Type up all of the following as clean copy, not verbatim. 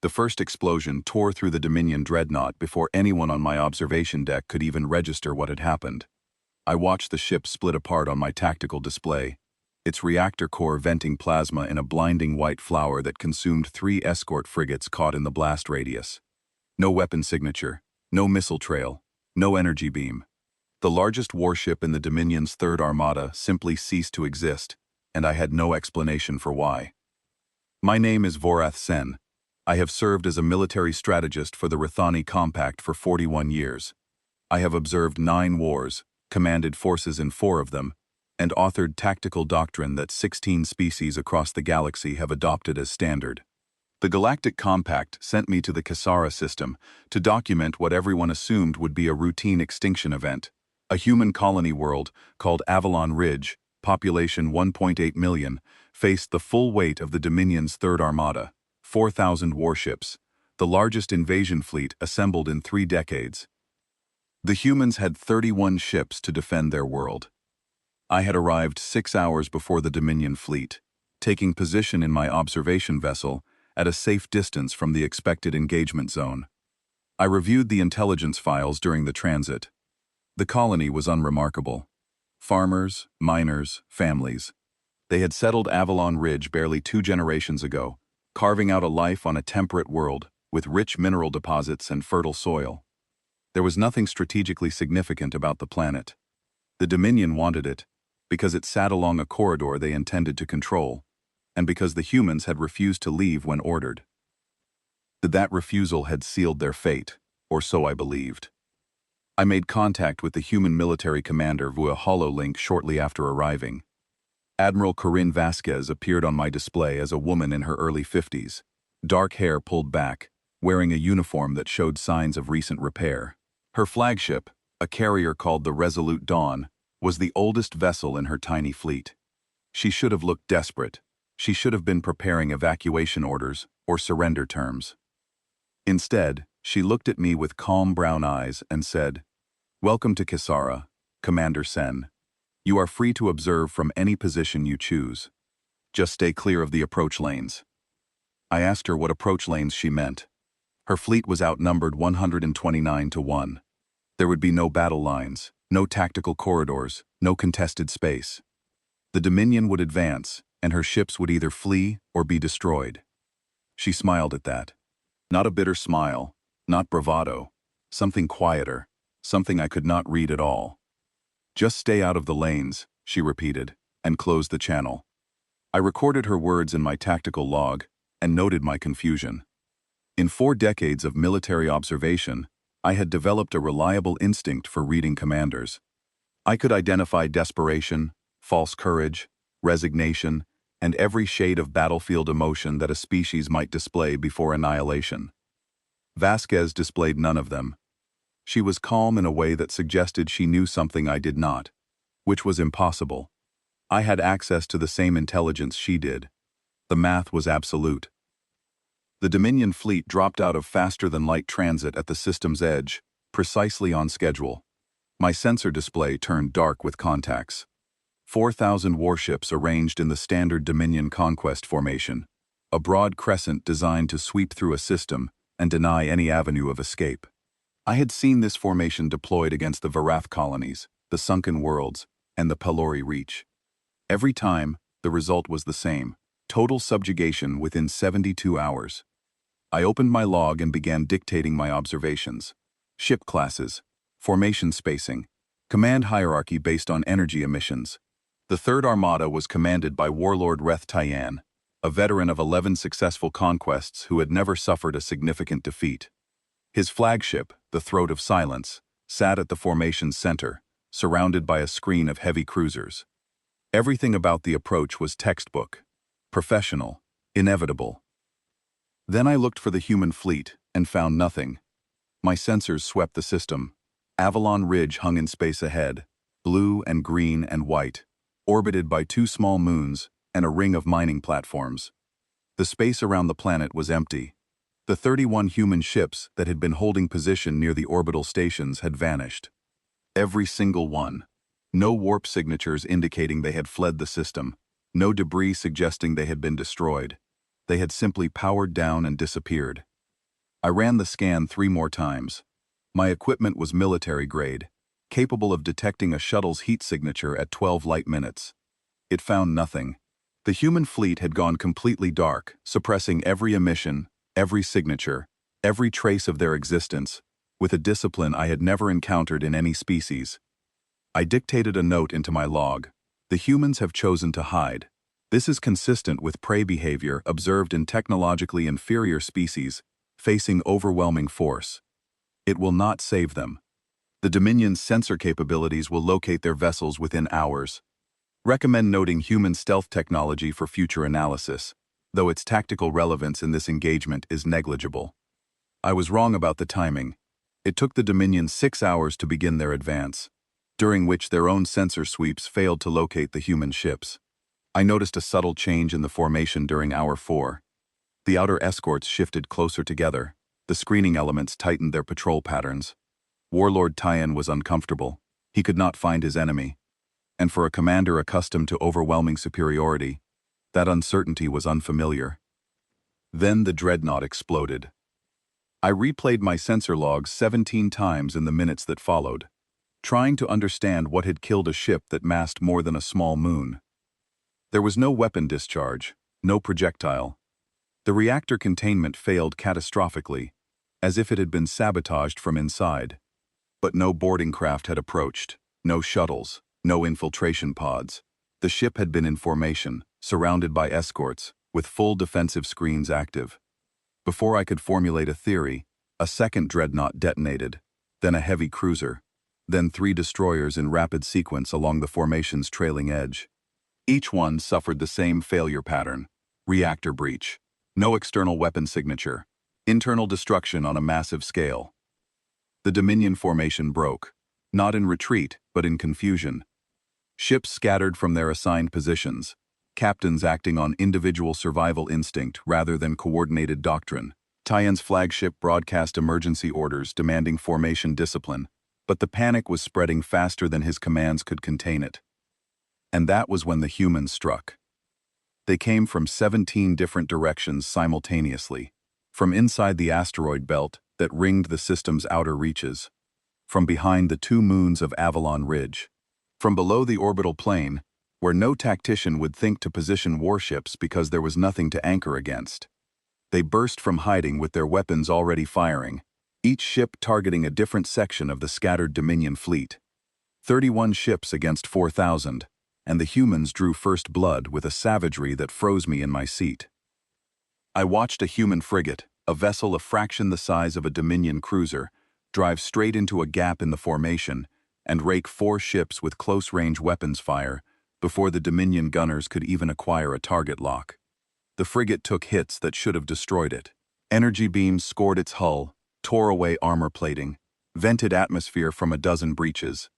The first explosion tore through the Dominion dreadnought before anyone on my observation deck could even register what had happened. I watched the ship split apart on my tactical display, its reactor core venting plasma in a blinding white flower that consumed 3 escort frigates caught in the blast radius. No weapon signature, no missile trail, no energy beam. The largest warship in the Dominion's Third Armada simply ceased to exist, and I had no explanation for why. My name is Vorath Sen. I have served as a military strategist for the Rithani Compact for 41 years. I have observed 9 wars, commanded forces in 4 of them, and authored tactical doctrine that 16 species across the galaxy have adopted as standard. The Galactic Compact sent me to the Kisara system to document what everyone assumed would be a routine extinction event. A human colony world called Avalon Ridge, population 1.8 million, faced the full weight of the Dominion's Third Armada, 4,000 warships, the largest invasion fleet assembled in 3 decades. The humans had 31 ships to defend their world. I had arrived 6 hours before the Dominion fleet, taking position in my observation vessel at a safe distance from the expected engagement zone. I reviewed the intelligence files during the transit. The colony was unremarkable. Farmers, miners, families. They had settled Avalon Ridge barely 2 generations ago, carving out a life on a temperate world with rich mineral deposits and fertile soil. There was nothing strategically significant about the planet. The Dominion wanted it because it sat along a corridor they intended to control, and because the humans had refused to leave when ordered. That refusal had sealed their fate, or so I believed. I made contact with the human military commander via HoloLink shortly after arriving. Admiral Corinne Vasquez appeared on my display as a woman in her early 50s, dark hair pulled back, wearing a uniform that showed signs of recent repair. Her flagship, a carrier called the Resolute Dawn, was the oldest vessel in her tiny fleet. She should have looked desperate. She should have been preparing evacuation orders or surrender terms. Instead, she looked at me with calm brown eyes and said, "Welcome to Kisara, Commander Sen. You are free to observe from any position you choose. Just stay clear of the approach lanes." I asked her what approach lanes she meant. Her fleet was outnumbered 129 to 1. There would be no battle lines, no tactical corridors, no contested space. The Dominion would advance, and her ships would either flee or be destroyed. She smiled at that. Not a bitter smile, not bravado, something quieter, something I could not read at all. "Just stay out of the lanes," she repeated, and closed the channel. I recorded her words in my tactical log and noted my confusion. In 4 decades of military observation, I had developed a reliable instinct for reading commanders. I could identify desperation, false courage, resignation, and every shade of battlefield emotion that a species might display before annihilation. Vasquez displayed none of them. She was calm in a way that suggested she knew something I did not, which was impossible. I had access to the same intelligence she did. The math was absolute. The Dominion fleet dropped out of faster-than-light transit at the system's edge, precisely on schedule. My sensor display turned dark with contacts. 4,000 warships arranged in the standard Dominion conquest formation, a broad crescent designed to sweep through a system and deny any avenue of escape. I had seen this formation deployed against the Varath colonies, the Sunken Worlds, and the Pelori Reach. Every time, the result was the same: total subjugation within 72 hours. I opened my log and began dictating my observations. Ship classes, formation spacing, command hierarchy based on energy emissions. The Third Armada was commanded by Warlord Reth Tyan, a veteran of 11 successful conquests who had never suffered a significant defeat. His flagship, the Throat of Silence, sat at the formation's center, surrounded by a screen of heavy cruisers. Everything about the approach was textbook, professional, inevitable. Then I looked for the human fleet and found nothing. My sensors swept the system. Avalon Ridge hung in space ahead, blue and green and white, orbited by 2 small moons and a ring of mining platforms. The space around the planet was empty. The 31 human ships that had been holding position near the orbital stations had vanished. Every single one. No warp signatures indicating they had fled the system. No debris suggesting they had been destroyed. They had simply powered down and disappeared. I ran the scan 3 more times. My equipment was military grade, capable of detecting a shuttle's heat signature at 12 light minutes. It found nothing. The human fleet had gone completely dark, suppressing every emission, every signature, every trace of their existence, with a discipline I had never encountered in any species. I dictated a note into my log. The humans have chosen to hide. This is consistent with prey behavior observed in technologically inferior species facing overwhelming force. It will not save them. The Dominion's sensor capabilities will locate their vessels within hours. Recommend noting human stealth technology for future analysis, though its tactical relevance in this engagement is negligible. I was wrong about the timing. It took the Dominion 6 hours to begin their advance, during which their own sensor sweeps failed to locate the human ships. I noticed a subtle change in the formation during Hour 4. The outer escorts shifted closer together. The screening elements tightened their patrol patterns. Warlord Tyan was uncomfortable. He could not find his enemy. And for a commander accustomed to overwhelming superiority, that uncertainty was unfamiliar. Then the dreadnought exploded. I replayed my sensor logs 17 times in the minutes that followed, trying to understand what had killed a ship that massed more than a small moon. There was no weapon discharge, no projectile. The reactor containment failed catastrophically, as if it had been sabotaged from inside. But no boarding craft had approached, no shuttles, no infiltration pods. The ship had been in formation, surrounded by escorts, with full defensive screens active. Before I could formulate a theory, a second dreadnought detonated, then a heavy cruiser, then 3 destroyers in rapid sequence along the formation's trailing edge. Each one suffered the same failure pattern: reactor breach, no external weapon signature, internal destruction on a massive scale. The Dominion formation broke, not in retreat, but in confusion. Ships scattered from their assigned positions, captains acting on individual survival instinct rather than coordinated doctrine. Tyan's flagship broadcast emergency orders demanding formation discipline, but the panic was spreading faster than his commands could contain it. And that was when the humans struck. They came from 17 different directions simultaneously, from inside the asteroid belt that ringed the system's outer reaches, from behind the 2 moons of Avalon Ridge, from below the orbital plane, where no tactician would think to position warships because there was nothing to anchor against. They burst from hiding with their weapons already firing, each ship targeting a different section of the scattered Dominion fleet. 31 ships against 4,000, and the humans drew first blood with a savagery that froze me in my seat. I watched a human frigate, a vessel a fraction the size of a Dominion cruiser, drive straight into a gap in the formation and rake 4 ships with close-range weapons fire before the Dominion gunners could even acquire a target lock. The frigate took hits that should have destroyed it. Energy beams scored its hull, tore away armor plating, vented atmosphere from a dozen breaches.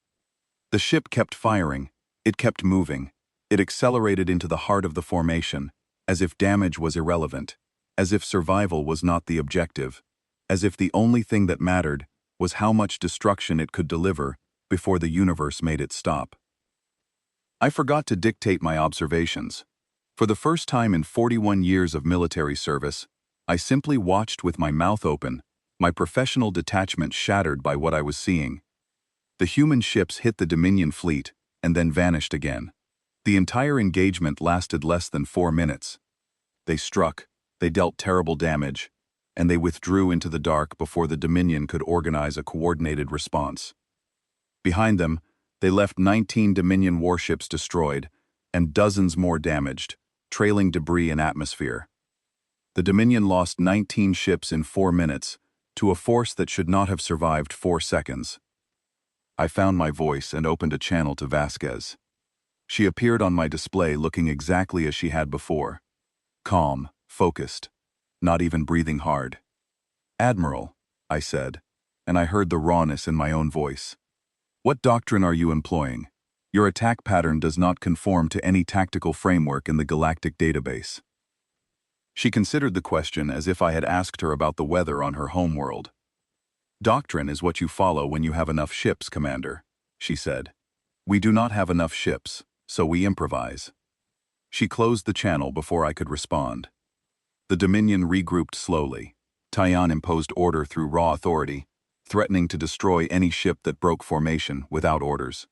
The ship kept firing. It kept moving. It accelerated into the heart of the formation, as if damage was irrelevant, as if survival was not the objective, as if the only thing that mattered was how much destruction it could deliver before the universe made it stop. I forgot to dictate my observations. For the first time in 41 years of military service, I simply watched with my mouth open, my professional detachment shattered by what I was seeing. The human ships hit the Dominion fleet and then vanished again. The entire engagement lasted less than 4 minutes. They struck, they dealt terrible damage, and they withdrew into the dark before the Dominion could organize a coordinated response. Behind them, they left 19 Dominion warships destroyed and dozens more damaged, trailing debris in atmosphere. The Dominion lost 19 ships in 4 minutes to a force that should not have survived 4 seconds. I found my voice and opened a channel to Vasquez. She appeared on my display looking exactly as she had before. Calm, focused, not even breathing hard. "Admiral," I said, and I heard the rawness in my own voice. "What doctrine are you employing? Your attack pattern does not conform to any tactical framework in the Galactic database." She considered the question as if I had asked her about the weather on her homeworld. "Doctrine is what you follow when you have enough ships, Commander," she said. "We do not have enough ships, so we improvise." She closed the channel before I could respond. The Dominion regrouped slowly. Taiyan imposed order through raw authority, threatening to destroy any ship that broke formation without orders.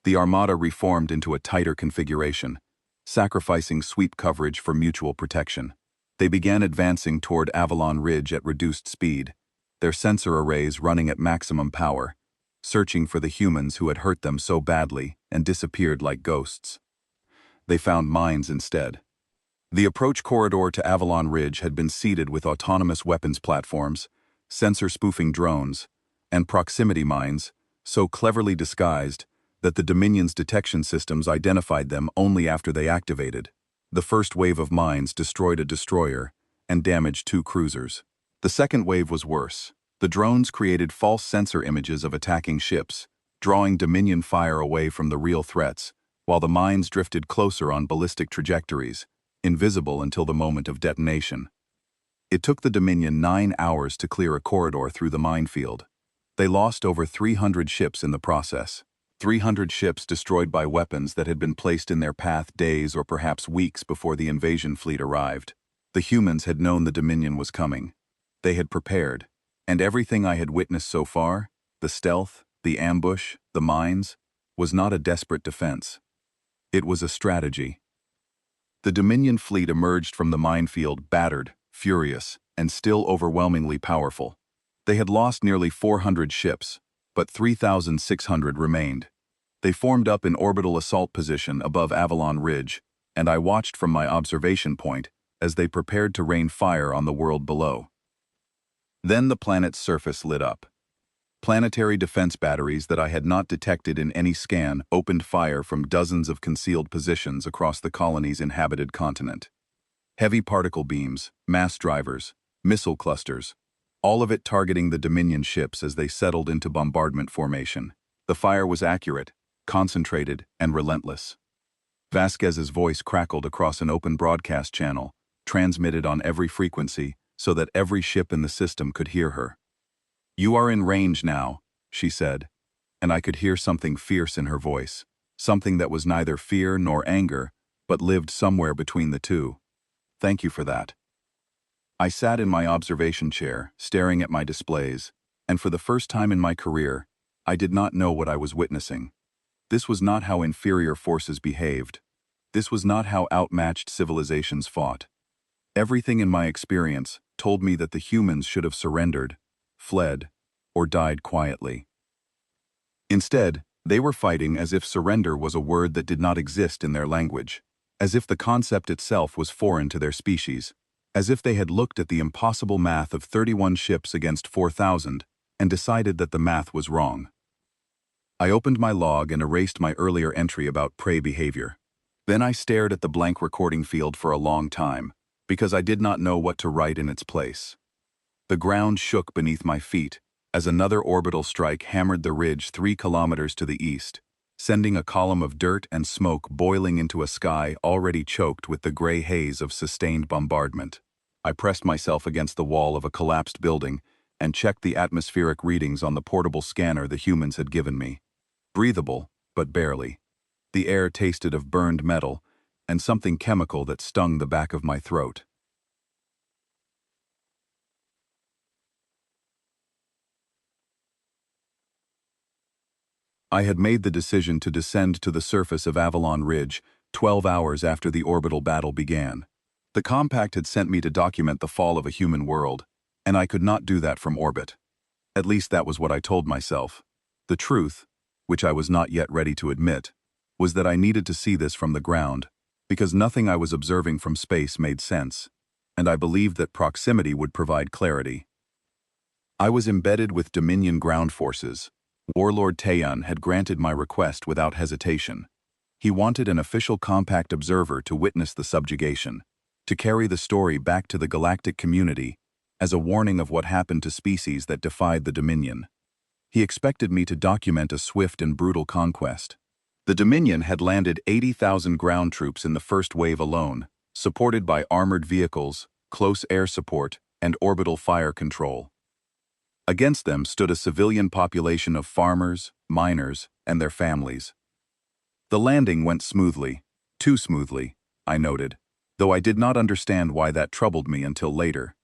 The Armada reformed into a tighter configuration, sacrificing sweep coverage for mutual protection. They began advancing toward Avalon Ridge at reduced speed, their sensor arrays running at maximum power, searching for the humans who had hurt them so badly and disappeared like ghosts. They found mines instead. The approach corridor to Avalon Ridge had been seeded with autonomous weapons platforms, sensor-spoofing drones, and proximity mines, so cleverly disguised that the Dominion's detection systems identified them only after they activated. The first wave of mines destroyed a destroyer and damaged 2 cruisers. The second wave was worse. The drones created false sensor images of attacking ships, drawing Dominion fire away from the real threats, while the mines drifted closer on ballistic trajectories, invisible until the moment of detonation. It took the Dominion 9 hours to clear a corridor through the minefield. They lost over 300 ships in the process. 300 ships destroyed by weapons that had been placed in their path days or perhaps weeks before the invasion fleet arrived. The humans had known the Dominion was coming. They had prepared, and everything I had witnessed so far, the stealth, the ambush, the mines, was not a desperate defense. It was a strategy. The Dominion fleet emerged from the minefield battered, furious, and still overwhelmingly powerful. They had lost nearly 400 ships, but 3,600 remained. They formed up in orbital assault position above Avalon Ridge, and I watched from my observation point as they prepared to rain fire on the world below. Then the planet's surface lit up. Planetary defense batteries that I had not detected in any scan opened fire from dozens of concealed positions across the colony's inhabited continent. Heavy particle beams, mass drivers, missile clusters, all of it targeting the Dominion ships as they settled into bombardment formation. The fire was accurate, concentrated, and relentless. Vasquez's voice crackled across an open broadcast channel, transmitted on every frequency so that every ship in the system could hear her. "You are in range now," she said, and I could hear something fierce in her voice, something that was neither fear nor anger, but lived somewhere between the two. "Thank you for that." I sat in my observation chair, staring at my displays, and for the first time in my career, I did not know what I was witnessing. This was not how inferior forces behaved. This was not how outmatched civilizations fought. Everything in my experience told me that the humans should have surrendered, fled, or died quietly. Instead, they were fighting as if surrender was a word that did not exist in their language, as if the concept itself was foreign to their species, as if they had looked at the impossible math of 31 ships against 4,000 and decided that the math was wrong. I opened my log and erased my earlier entry about prey behavior. Then I stared at the blank recording field for a long time, because I did not know what to write in its place. The ground shook beneath my feet as another orbital strike hammered the ridge 3 kilometers to the east, sending a column of dirt and smoke boiling into a sky already choked with the gray haze of sustained bombardment. I pressed myself against the wall of a collapsed building and checked the atmospheric readings on the portable scanner the humans had given me. Breathable, but barely. The air tasted of burned metal and something chemical that stung the back of my throat. I had made the decision to descend to the surface of Avalon Ridge 12 hours after the orbital battle began. The compact had sent me to document the fall of a human world, and I could not do that from orbit. At least that was what I told myself. The truth, which I was not yet ready to admit, was that I needed to see this from the ground, because nothing I was observing from space made sense, and I believed that proximity would provide clarity. I was embedded with Dominion ground forces. Warlord Taiyan had granted my request without hesitation. He wanted an official compact observer to witness the subjugation, to carry the story back to the galactic community as a warning of what happened to species that defied the Dominion. He expected me to document a swift and brutal conquest. The Dominion had landed 80,000 ground troops in the first wave alone, supported by armored vehicles, close air support, and orbital fire control. Against them stood a civilian population of farmers, miners, and their families. The landing went smoothly, too smoothly, I noted, though I did not understand why that troubled me until later.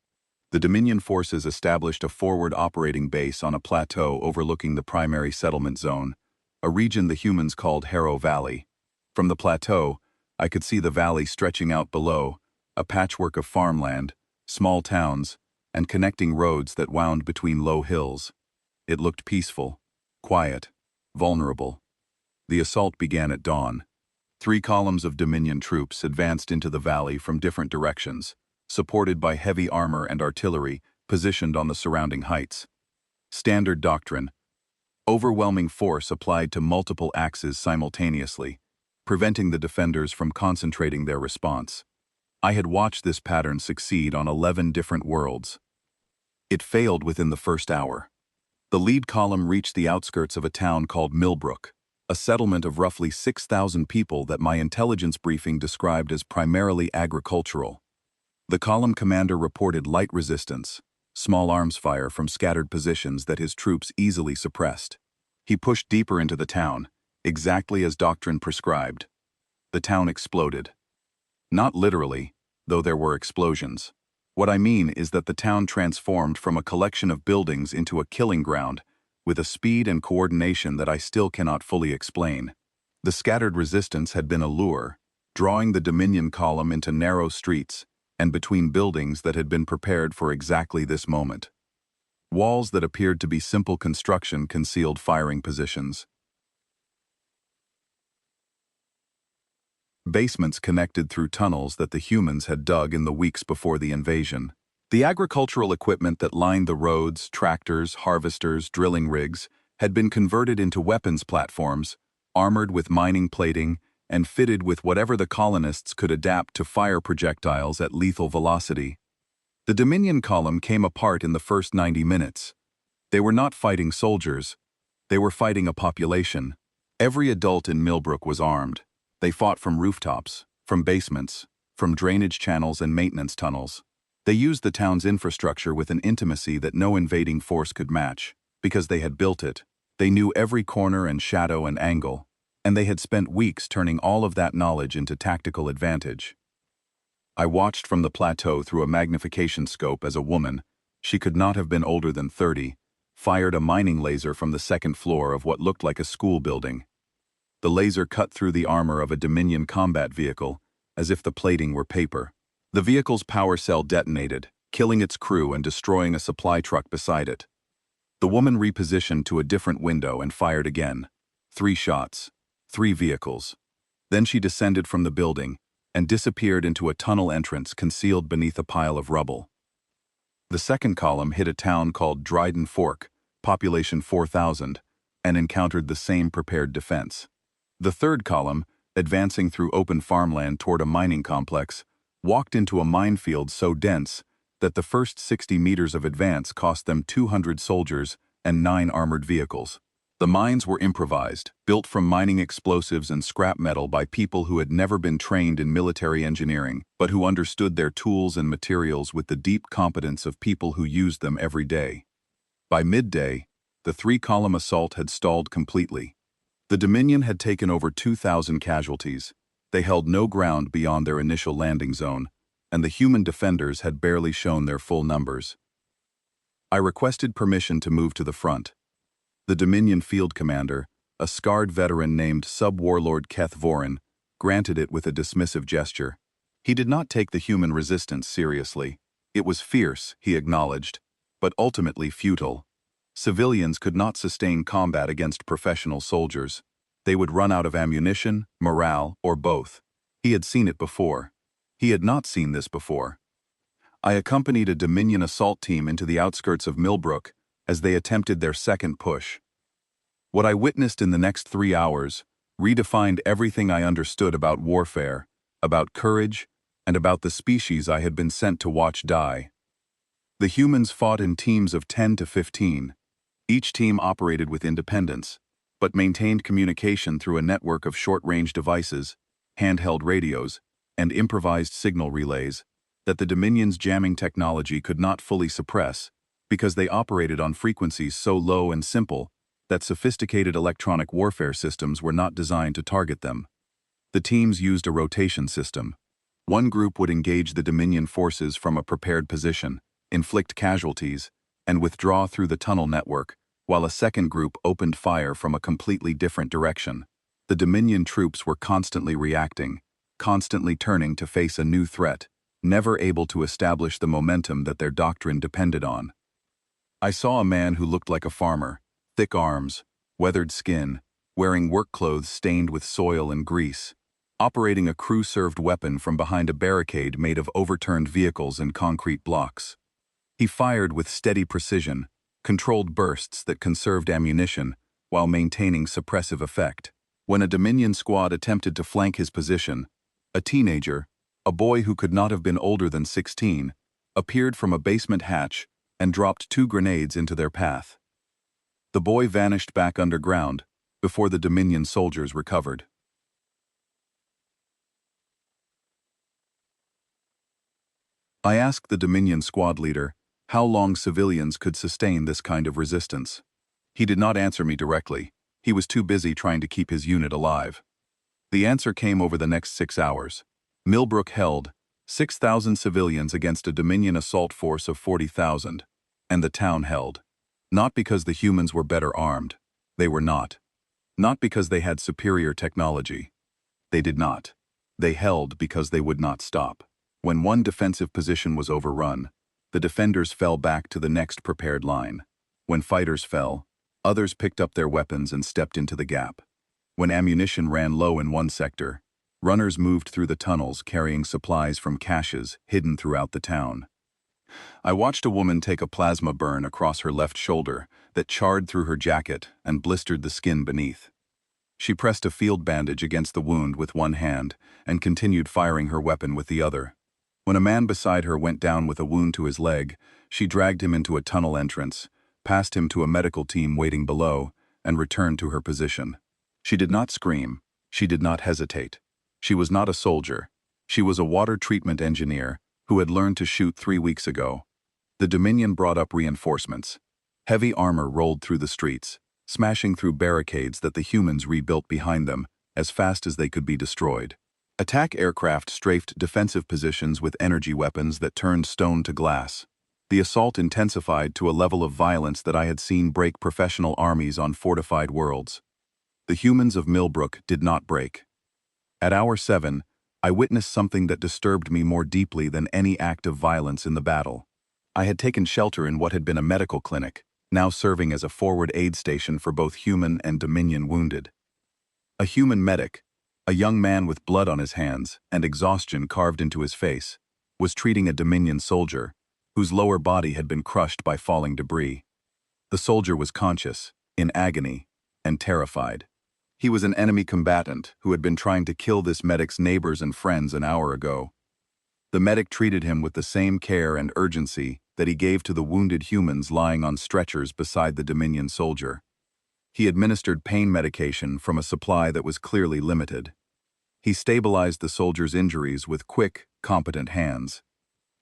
The Dominion forces established a forward operating base on a plateau overlooking the primary settlement zone, a region the humans called Harrow Valley. From the plateau, I could see the valley stretching out below, a patchwork of farmland, small towns, and connecting roads that wound between low hills. It looked peaceful, quiet, vulnerable. The assault began at dawn. 3 columns of Dominion troops advanced into the valley from different directions, supported by heavy armor and artillery positioned on the surrounding heights. Standard doctrine: overwhelming force applied to multiple axes simultaneously, preventing the defenders from concentrating their response. I had watched this pattern succeed on 11 different worlds. It failed within the first hour. The lead column reached the outskirts of a town called Millbrook, a settlement of roughly 6,000 people that my intelligence briefing described as primarily agricultural. The column commander reported light resistance, small arms fire from scattered positions that his troops easily suppressed. He pushed deeper into the town, exactly as doctrine prescribed. The town exploded. Not literally, though there were explosions. What I mean is that the town transformed from a collection of buildings into a killing ground, with a speed and coordination that I still cannot fully explain. The scattered resistance had been a lure, drawing the Dominion column into narrow streets and between buildings that had been prepared for exactly this moment. Walls that appeared to be simple construction concealed firing positions. Basements connected through tunnels that the humans had dug in the weeks before the invasion. The agricultural equipment that lined the roads, tractors, harvesters, drilling rigs, had been converted into weapons platforms, armored with mining plating, and fitted with whatever the colonists could adapt to fire projectiles at lethal velocity. The Dominion column came apart in the first 90 minutes. They were not fighting soldiers. They were fighting a population. Every adult in Millbrook was armed. They fought from rooftops, from basements, from drainage channels and maintenance tunnels. They used the town's infrastructure with an intimacy that no invading force could match, because they had built it. They knew every corner and shadow and angle, and they had spent weeks turning all of that knowledge into tactical advantage. I watched from the plateau through a magnification scope as a woman, she could not have been older than 30, fired a mining laser from the second floor of what looked like a school building. The laser cut through the armor of a Dominion combat vehicle, as if the plating were paper. The vehicle's power cell detonated, killing its crew and destroying a supply truck beside it. The woman repositioned to a different window and fired again. 3 shots, 3 vehicles. Then she descended from the building and disappeared into a tunnel entrance concealed beneath a pile of rubble. The second column hit a town called Dryden Fork, population 4,000, and encountered the same prepared defense. The third column, advancing through open farmland toward a mining complex, walked into a minefield so dense that the first 60 meters of advance cost them 200 soldiers and 9 armored vehicles. The mines were improvised, built from mining explosives and scrap metal by people who had never been trained in military engineering, but who understood their tools and materials with the deep competence of people who used them every day. By midday, the 3-column assault had stalled completely. The Dominion had taken over 2,000 casualties. They held no ground beyond their initial landing zone, and the human defenders had barely shown their full numbers. I requested permission to move to the front. The Dominion field commander, a scarred veteran named Sub-Warlord Keth Vorin, granted it with a dismissive gesture. He did not take the human resistance seriously. It was fierce, he acknowledged, but ultimately futile. Civilians could not sustain combat against professional soldiers. They would run out of ammunition, morale, or both. He had seen it before. He had not seen this before. I accompanied a Dominion assault team into the outskirts of Millbrook as they attempted their second push. What I witnessed in the next 3 hours redefined everything I understood about warfare, about courage, and about the species I had been sent to watch die. The humans fought in teams of 10 to 15. Each team operated with independence, but maintained communication through a network of short-range devices, handheld radios, and improvised signal relays that the Dominion's jamming technology could not fully suppress because they operated on frequencies so low and simple that sophisticated electronic warfare systems were not designed to target them. The teams used a rotation system. One group would engage the Dominion forces from a prepared position, inflict casualties, and withdraw through the tunnel network, while a second group opened fire from a completely different direction. The Dominion troops were constantly reacting, constantly turning to face a new threat, never able to establish the momentum that their doctrine depended on. I saw a man who looked like a farmer, thick arms, weathered skin, wearing work clothes stained with soil and grease, operating a crew-served weapon from behind a barricade made of overturned vehicles and concrete blocks. He fired with steady precision, controlled bursts that conserved ammunition while maintaining suppressive effect. When a Dominion squad attempted to flank his position, a teenager, a boy who could not have been older than 16, appeared from a basement hatch and dropped 2 grenades into their path. The boy vanished back underground before the Dominion soldiers recovered. I asked the Dominion squad leader how long civilians could sustain this kind of resistance. He did not answer me directly. He was too busy trying to keep his unit alive. The answer came over the next 6 hours. Millbrook held 6,000 civilians against a Dominion assault force of 40,000, and the town held. Not because the humans were better armed. They were not. Not because they had superior technology. They did not. They held because they would not stop. When one defensive position was overrun, the defenders fell back to the next prepared line. When fighters fell, others picked up their weapons and stepped into the gap. When ammunition ran low in one sector, runners moved through the tunnels carrying supplies from caches hidden throughout the town. I watched a woman take a plasma burn across her left shoulder that charred through her jacket and blistered the skin beneath. She pressed a field bandage against the wound with one hand and continued firing her weapon with the other. When a man beside her went down with a wound to his leg, she dragged him into a tunnel entrance, passed him to a medical team waiting below, and returned to her position. She did not scream. She did not hesitate. She was not a soldier. She was a water treatment engineer who had learned to shoot 3 weeks ago. The Dominion brought up reinforcements. Heavy armor rolled through the streets, smashing through barricades that the humans rebuilt behind them as fast as they could be destroyed. Attack aircraft strafed defensive positions with energy weapons that turned stone to glass. The assault intensified to a level of violence that I had seen break professional armies on fortified worlds. The humans of Millbrook did not break. At hour 7, I witnessed something that disturbed me more deeply than any act of violence in the battle. I had taken shelter in what had been a medical clinic, now serving as a forward aid station for both human and Dominion wounded. A human medic, a young man with blood on his hands and exhaustion carved into his face, was treating a Dominion soldier whose lower body had been crushed by falling debris. The soldier was conscious, in agony, and terrified. He was an enemy combatant who had been trying to kill this medic's neighbors and friends an hour ago. The medic treated him with the same care and urgency that he gave to the wounded humans lying on stretchers beside the Dominion soldier. He administered pain medication from a supply that was clearly limited. He stabilized the soldier's injuries with quick, competent hands.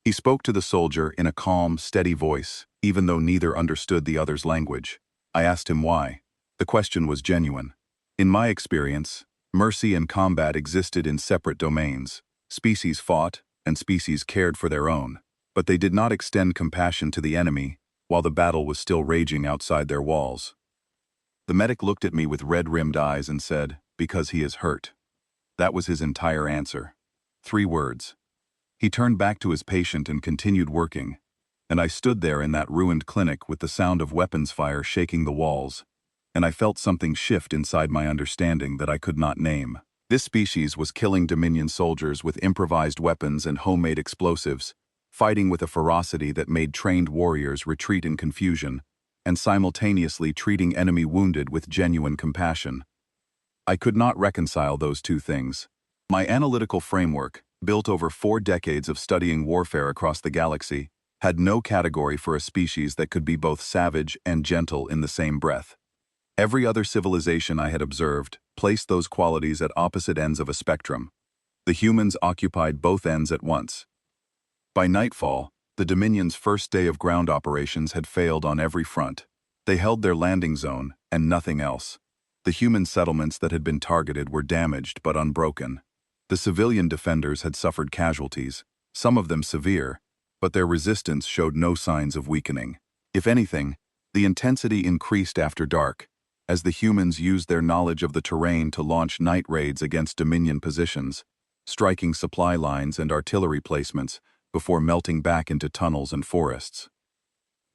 He spoke to the soldier in a calm, steady voice, even though neither understood the other's language. I asked him why. The question was genuine. In my experience, mercy and combat existed in separate domains. Species fought, and species cared for their own, but they did not extend compassion to the enemy while the battle was still raging outside their walls. The medic looked at me with red-rimmed eyes and said, "Because he is hurt." That was his entire answer. 3 words. He turned back to his patient and continued working, and I stood there in that ruined clinic with the sound of weapons fire shaking the walls, and I felt something shift inside my understanding that I could not name. This species was killing Dominion soldiers with improvised weapons and homemade explosives, fighting with a ferocity that made trained warriors retreat in confusion, and simultaneously treating enemy wounded with genuine compassion. I could not reconcile those two things. My analytical framework, built over 4 decades of studying warfare across the galaxy, had no category for a species that could be both savage and gentle in the same breath. Every other civilization I had observed placed those qualities at opposite ends of a spectrum. The humans occupied both ends at once. By nightfall, the Dominion's first day of ground operations had failed on every front. They held their landing zone, and nothing else. The human settlements that had been targeted were damaged but unbroken. The civilian defenders had suffered casualties, some of them severe, but their resistance showed no signs of weakening. If anything, the intensity increased after dark, as the humans used their knowledge of the terrain to launch night raids against Dominion positions, striking supply lines and artillery placements before melting back into tunnels and forests.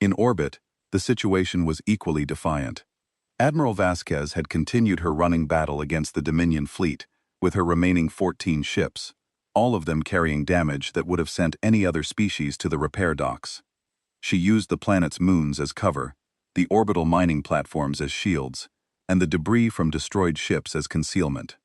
In orbit, the situation was equally defiant. Admiral Vasquez had continued her running battle against the Dominion fleet, with her remaining 14 ships, all of them carrying damage that would have sent any other species to the repair docks. She used the planet's moons as cover, the orbital mining platforms as shields, and the debris from destroyed ships as concealment.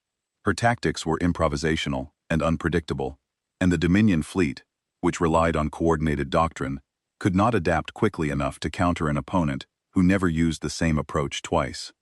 Her tactics were improvisational and unpredictable, and the Dominion fleet, which relied on coordinated doctrine, could not adapt quickly enough to counter an opponent who never used the same approach twice.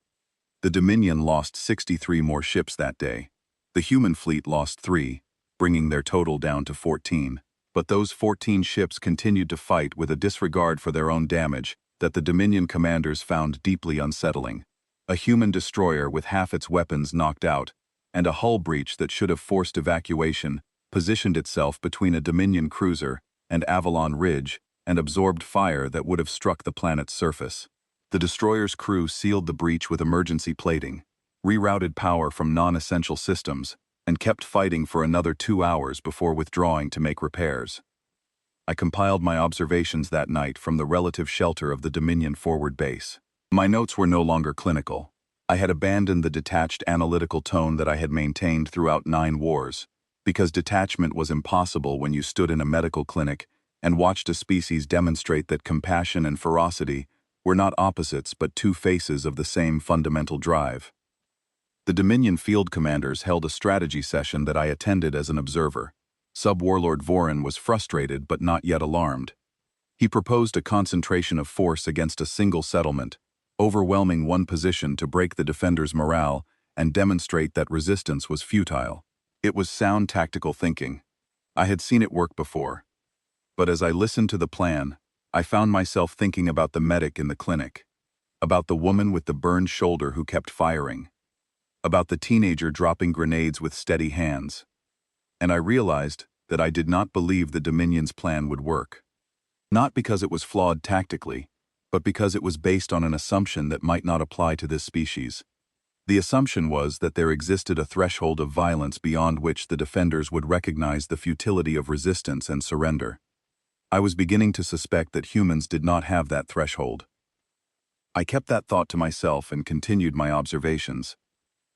The Dominion lost 63 more ships that day. The human fleet lost 3, bringing their total down to 14. But those 14 ships continued to fight with a disregard for their own damage that the Dominion commanders found deeply unsettling. A human destroyer with half its weapons knocked out, and a hull breach that should have forced evacuation, positioned itself between a Dominion cruiser and Avalon Ridge and absorbed fire that would have struck the planet's surface. The destroyer's crew sealed the breach with emergency plating, rerouted power from non-essential systems, and kept fighting for another 2 hours before withdrawing to make repairs. I compiled my observations that night from the relative shelter of the Dominion forward base. My notes were no longer clinical. I had abandoned the detached analytical tone that I had maintained throughout 9 wars, because detachment was impossible when you stood in a medical clinic and watched a species demonstrate that compassion and ferocity were not opposites but 2 faces of the same fundamental drive. The Dominion field commanders held a strategy session that I attended as an observer. Sub-Warlord Vorin was frustrated but not yet alarmed. He proposed a concentration of force against a single settlement, overwhelming one position to break the defenders' morale and demonstrate that resistance was futile. It was sound tactical thinking. I had seen it work before. But as I listened to the plan, I found myself thinking about the medic in the clinic, about the woman with the burned shoulder who kept firing, about the teenager dropping grenades with steady hands. And I realized that I did not believe the Dominion's plan would work. Not because it was flawed tactically, but because it was based on an assumption that might not apply to this species. The assumption was that there existed a threshold of violence beyond which the defenders would recognize the futility of resistance and surrender. I was beginning to suspect that humans did not have that threshold. I kept that thought to myself and continued my observations.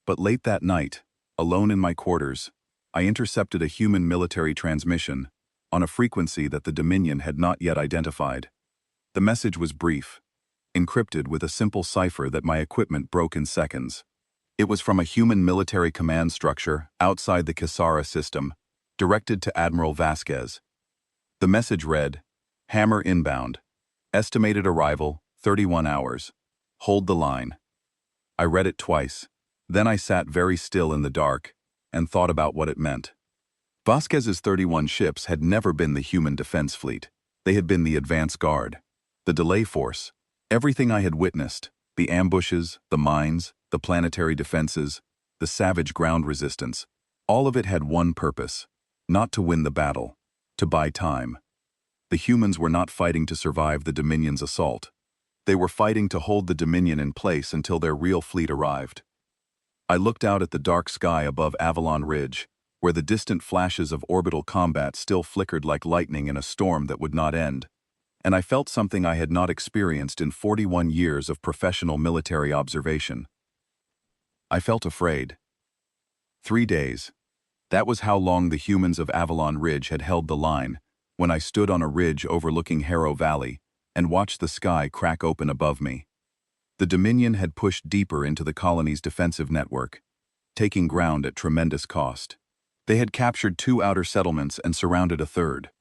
But late that night, alone in my quarters, I intercepted a human military transmission on a frequency that the Dominion had not yet identified. The message was brief, encrypted with a simple cipher that my equipment broke in seconds. It was from a human military command structure outside the Kisara system, directed to Admiral Vasquez. The message read, "Hammer inbound. Estimated arrival, 31 hours. Hold the line." I read it twice. Then I sat very still in the dark and thought about what it meant. Vasquez's 31 ships had never been the human defense fleet. They had been the advance guard, the delay force. Everything I had witnessed, the ambushes, the mines, the planetary defenses, the savage ground resistance, all of it had one purpose: not to win the battle, to buy time. The humans were not fighting to survive the Dominion's assault. They were fighting to hold the Dominion in place until their real fleet arrived. I looked out at the dark sky above Avalon Ridge, where the distant flashes of orbital combat still flickered like lightning in a storm that would not end, and I felt something I had not experienced in 41 years of professional military observation. I felt afraid. 3 days. That was how long the humans of Avalon Ridge had held the line, when I stood on a ridge overlooking Harrow Valley and watched the sky crack open above me. The Dominion had pushed deeper into the colony's defensive network, taking ground at tremendous cost. They had captured 2 outer settlements and surrounded a third.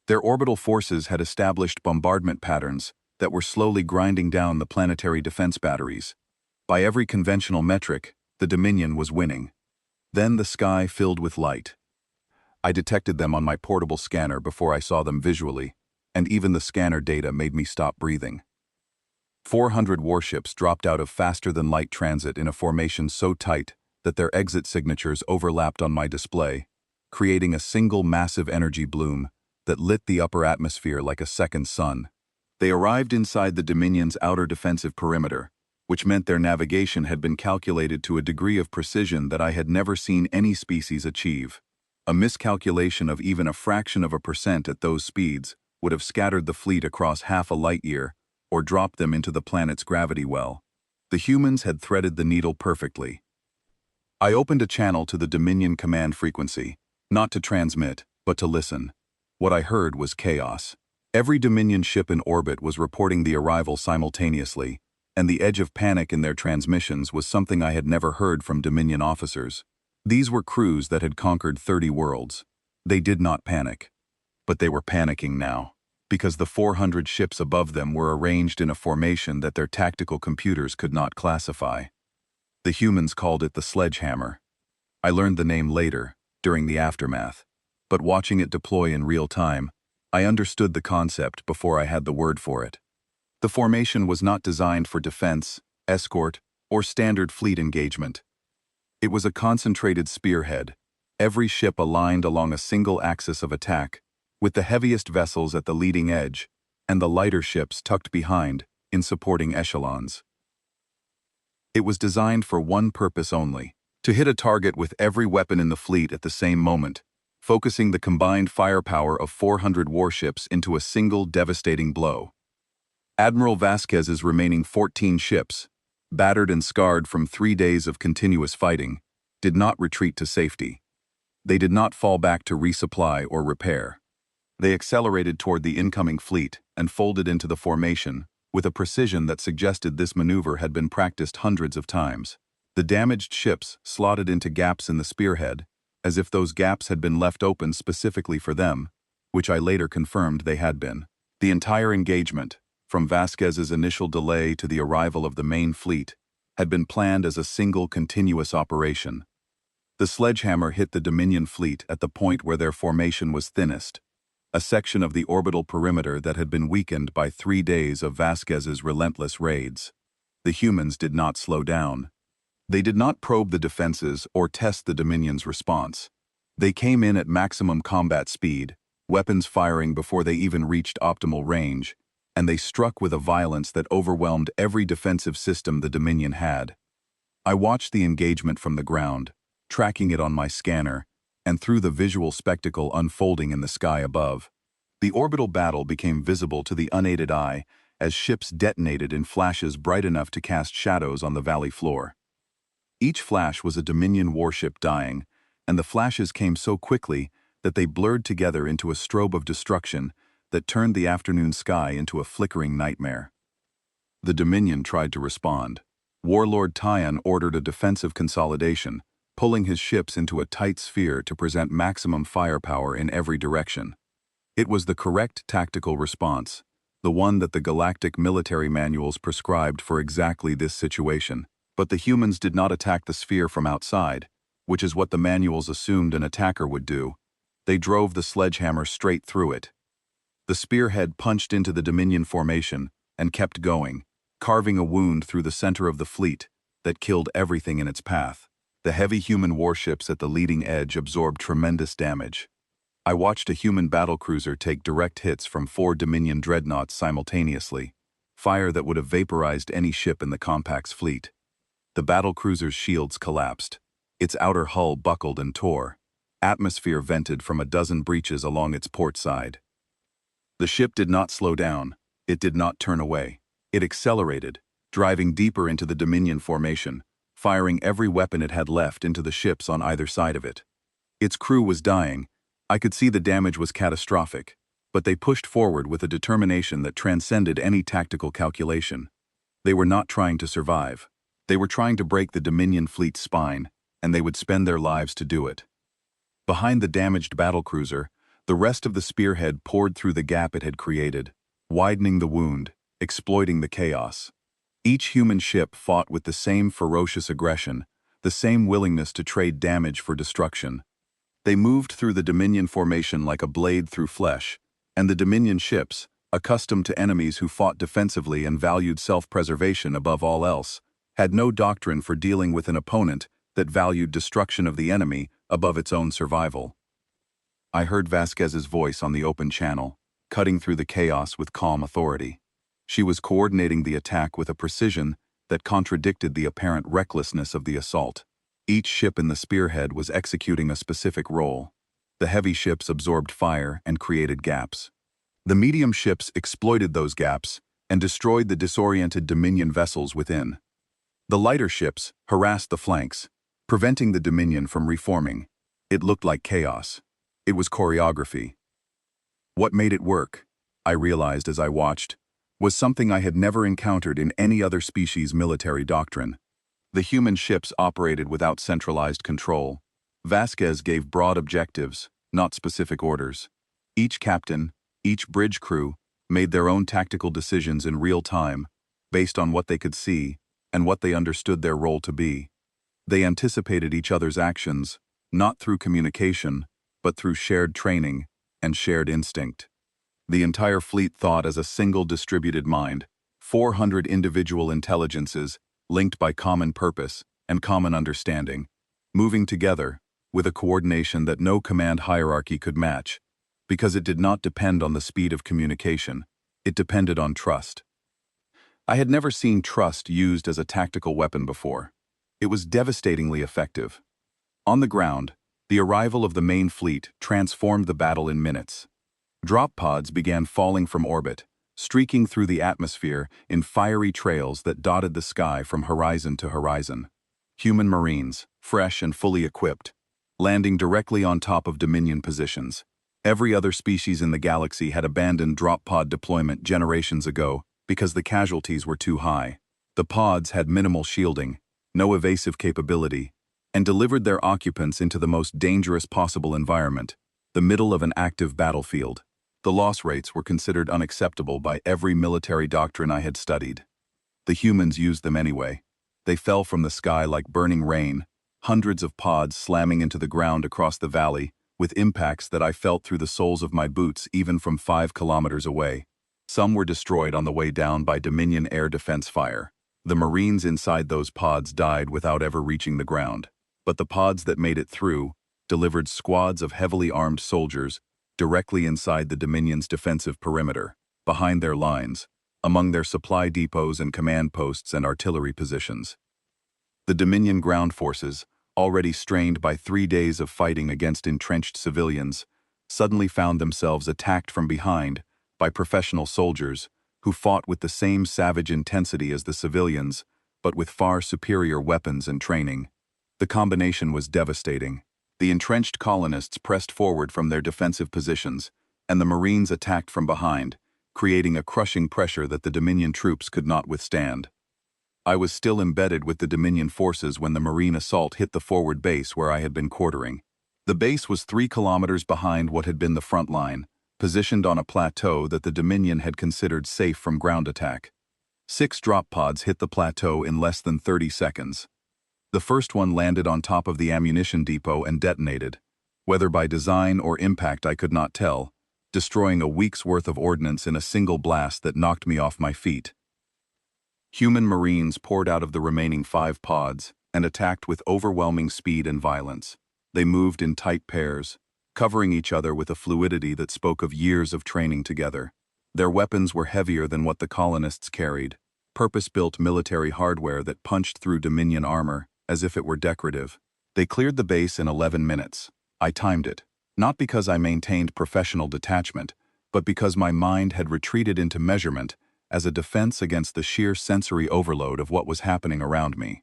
Their orbital forces had established bombardment patterns that were slowly grinding down the planetary defense batteries. By every conventional metric, the Dominion was winning. Then the sky filled with light. I detected them on my portable scanner before I saw them visually, and even the scanner data made me stop breathing. 400 warships dropped out of faster-than-light transit in a formation so tight that their exit signatures overlapped on my display, creating a single massive energy bloom that lit the upper atmosphere like a second sun. They arrived inside the Dominion's outer defensive perimeter, which meant their navigation had been calculated to a degree of precision that I had never seen any species achieve. A miscalculation of even a fraction of a percent at those speeds would have scattered the fleet across half a light year or dropped them into the planet's gravity well. The humans had threaded the needle perfectly. I opened a channel to the Dominion command frequency, not to transmit, but to listen. What I heard was chaos. Every Dominion ship in orbit was reporting the arrival simultaneously, and the edge of panic in their transmissions was something I had never heard from Dominion officers. These were crews that had conquered 30 worlds. They did not panic. But they were panicking now, because the 400 ships above them were arranged in a formation that their tactical computers could not classify. The humans called it the sledgehammer. I learned the name later, during the aftermath, but watching it deploy in real time, I understood the concept before I had the word for it. The formation was not designed for defense, escort, or standard fleet engagement. It was a concentrated spearhead, every ship aligned along a single axis of attack, with the heaviest vessels at the leading edge, and the lighter ships tucked behind, in supporting echelons. It was designed for one purpose only, to hit a target with every weapon in the fleet at the same moment, focusing the combined firepower of 400 warships into a single devastating blow. Admiral Vasquez's remaining 14 ships, battered and scarred from 3 days of continuous fighting, did not retreat to safety. They did not fall back to resupply or repair. They accelerated toward the incoming fleet and folded into the formation, with a precision that suggested this maneuver had been practiced hundreds of times. The damaged ships slotted into gaps in the spearhead, as if those gaps had been left open specifically for them, which I later confirmed they had been. The entire engagement, from Vasquez's initial delay to the arrival of the main fleet, had been planned as a single continuous operation. The sledgehammer hit the Dominion fleet at the point where their formation was thinnest, a section of the orbital perimeter that had been weakened by 3 days of Vasquez's relentless raids. The humans did not slow down. They did not probe the defenses or test the Dominion's response. They came in at maximum combat speed, weapons firing before they even reached optimal range, and they struck with a violence that overwhelmed every defensive system the Dominion had. I watched the engagement from the ground, tracking it on my scanner, and through the visual spectacle unfolding in the sky above. The orbital battle became visible to the unaided eye as ships detonated in flashes bright enough to cast shadows on the valley floor. Each flash was a Dominion warship dying, and the flashes came so quickly that they blurred together into a strobe of destruction that turned the afternoon sky into a flickering nightmare. The Dominion tried to respond. Warlord Tyan ordered a defensive consolidation, pulling his ships into a tight sphere to present maximum firepower in every direction. It was the correct tactical response, the one that the galactic military manuals prescribed for exactly this situation. But the humans did not attack the sphere from outside, which is what the manuals assumed an attacker would do. They drove the sledgehammer straight through it. The spearhead punched into the Dominion formation and kept going, carving a wound through the center of the fleet that killed everything in its path. The heavy human warships at the leading edge absorbed tremendous damage. I watched a human battlecruiser take direct hits from 4 Dominion dreadnoughts simultaneously, fire that would have vaporized any ship in the compact's fleet. The battlecruiser's shields collapsed. Its outer hull buckled and tore. Atmosphere vented from a dozen breaches along its port side. The ship did not slow down. It did not turn away. It accelerated, driving deeper into the Dominion formation, firing every weapon it had left into the ships on either side of it. Its crew was dying. I could see the damage was catastrophic, but they pushed forward with a determination that transcended any tactical calculation. They were not trying to survive. They were trying to break the Dominion fleet's spine, and they would spend their lives to do it. Behind the damaged battlecruiser, the rest of the spearhead poured through the gap it had created, widening the wound, exploiting the chaos. Each human ship fought with the same ferocious aggression, the same willingness to trade damage for destruction. They moved through the Dominion formation like a blade through flesh, and the Dominion ships, accustomed to enemies who fought defensively and valued self-preservation above all else, had no doctrine for dealing with an opponent that valued destruction of the enemy above its own survival. I heard Vasquez's voice on the open channel, cutting through the chaos with calm authority. She was coordinating the attack with a precision that contradicted the apparent recklessness of the assault. Each ship in the spearhead was executing a specific role. The heavy ships absorbed fire and created gaps. The medium ships exploited those gaps and destroyed the disoriented Dominion vessels within. The lighter ships harassed the flanks, preventing the Dominion from reforming. It looked like chaos. It was choreography. What made it work, I realized as I watched, was something I had never encountered in any other species' military doctrine. The human ships operated without centralized control. Vasquez gave broad objectives, not specific orders. Each captain, each bridge crew, made their own tactical decisions in real time, based on what they could see and what they understood their role to be. They anticipated each other's actions, not through communication, but through shared training and shared instinct. The entire fleet thought as a single distributed mind, 400 individual intelligences linked by common purpose and common understanding, moving together with a coordination that no command hierarchy could match, because it did not depend on the speed of communication, it depended on trust. I had never seen trust used as a tactical weapon before. It was devastatingly effective. On the ground, the arrival of the main fleet transformed the battle in minutes. Drop pods began falling from orbit, streaking through the atmosphere in fiery trails that dotted the sky from horizon to horizon. Human Marines, fresh and fully equipped, landing directly on top of Dominion positions. Every other species in the galaxy had abandoned drop pod deployment generations ago because the casualties were too high. The pods had minimal shielding, no evasive capability, and delivered their occupants into the most dangerous possible environment, the middle of an active battlefield. The loss rates were considered unacceptable by every military doctrine I had studied. The humans used them anyway. They fell from the sky like burning rain, hundreds of pods slamming into the ground across the valley, with impacts that I felt through the soles of my boots even from 5 kilometers away. Some were destroyed on the way down by Dominion air defense fire. The Marines inside those pods died without ever reaching the ground. But the pods that made it through delivered squads of heavily armed soldiers directly inside the Dominion's defensive perimeter, behind their lines, among their supply depots and command posts and artillery positions. The Dominion ground forces, already strained by 3 days of fighting against entrenched civilians, suddenly found themselves attacked from behind by professional soldiers who fought with the same savage intensity as the civilians, but with far superior weapons and training. The combination was devastating. The entrenched colonists pressed forward from their defensive positions, and the Marines attacked from behind, creating a crushing pressure that the Dominion troops could not withstand. I was still embedded with the Dominion forces when the Marine assault hit the forward base where I had been quartering. The base was 3 kilometers behind what had been the front line, positioned on a plateau that the Dominion had considered safe from ground attack. 6 drop pods hit the plateau in less than 30 seconds. The first one landed on top of the ammunition depot and detonated, whether by design or impact I could not tell, destroying a week's worth of ordnance in a single blast that knocked me off my feet. Human Marines poured out of the remaining 5 pods and attacked with overwhelming speed and violence. They moved in tight pairs, covering each other with a fluidity that spoke of years of training together. Their weapons were heavier than what the colonists carried, purpose-built military hardware that punched through Dominion armor as if it were decorative. They cleared the base in 11 minutes. I timed it, not because I maintained professional detachment, but because my mind had retreated into measurement as a defense against the sheer sensory overload of what was happening around me.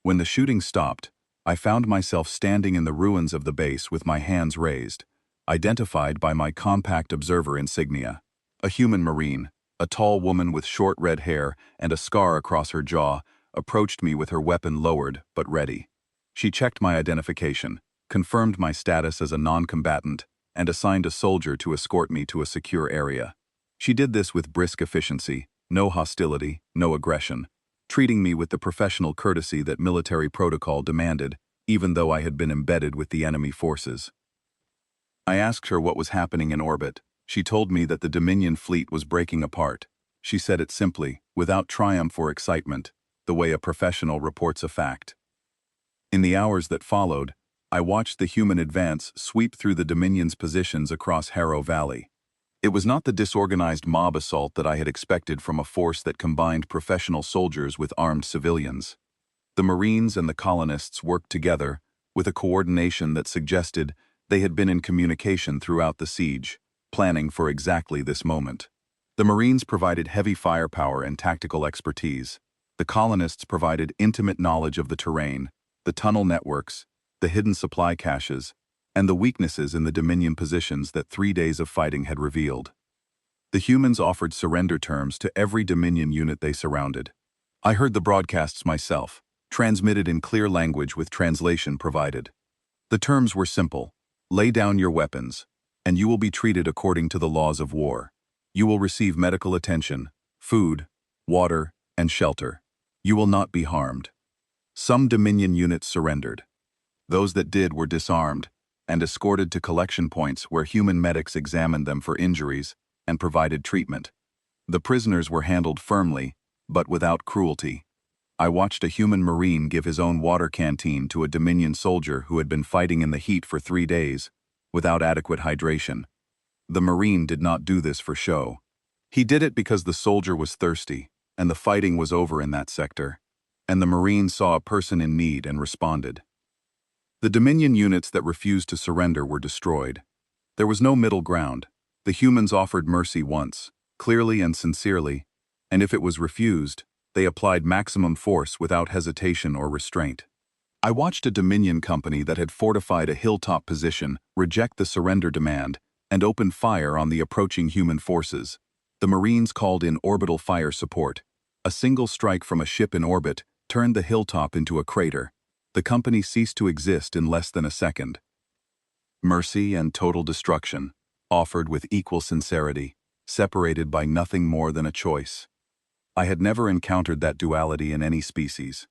When the shooting stopped, I found myself standing in the ruins of the base with my hands raised, identified by my compact observer insignia. A human Marine, a tall woman with short red hair and a scar across her jaw, approached me with her weapon lowered but ready. She checked my identification, confirmed my status as a non-combatant, and assigned a soldier to escort me to a secure area. She did this with brisk efficiency, no hostility, no aggression, treating me with the professional courtesy that military protocol demanded, even though I had been embedded with the enemy forces. I asked her what was happening in orbit. She told me that the Dominion fleet was breaking apart. She said it simply, without triumph or excitement, the way a professional reports a fact. In the hours that followed, I watched the human advance sweep through the Dominion's positions across Harrow Valley. It was not the disorganized mob assault that I had expected from a force that combined professional soldiers with armed civilians. The Marines and the colonists worked together, with a coordination that suggested they had been in communication throughout the siege, planning for exactly this moment. The Marines provided heavy firepower and tactical expertise. The colonists provided intimate knowledge of the terrain, the tunnel networks, the hidden supply caches, and the weaknesses in the Dominion positions that 3 days of fighting had revealed. The humans offered surrender terms to every Dominion unit they surrounded. I heard the broadcasts myself, transmitted in clear language with translation provided. The terms were simple: lay down your weapons, and you will be treated according to the laws of war. You will receive medical attention, food, water, and shelter. You will not be harmed. Some Dominion units surrendered. Those that did were disarmed and escorted to collection points where human medics examined them for injuries and provided treatment. The prisoners were handled firmly, but without cruelty. I watched a human Marine give his own water canteen to a Dominion soldier who had been fighting in the heat for 3 days, without adequate hydration. The Marine did not do this for show. He did it because the soldier was thirsty, and the fighting was over in that sector, and the Marine saw a person in need and responded. The Dominion units that refused to surrender were destroyed. There was no middle ground. The humans offered mercy once, clearly and sincerely, and if it was refused, they applied maximum force without hesitation or restraint. I watched a Dominion company that had fortified a hilltop position reject the surrender demand and open fire on the approaching human forces. The Marines called in orbital fire support. A single strike from a ship in orbit turned the hilltop into a crater. The company ceased to exist in less than a second. Mercy and total destruction, offered with equal sincerity, separated by nothing more than a choice. I had never encountered that duality in any species.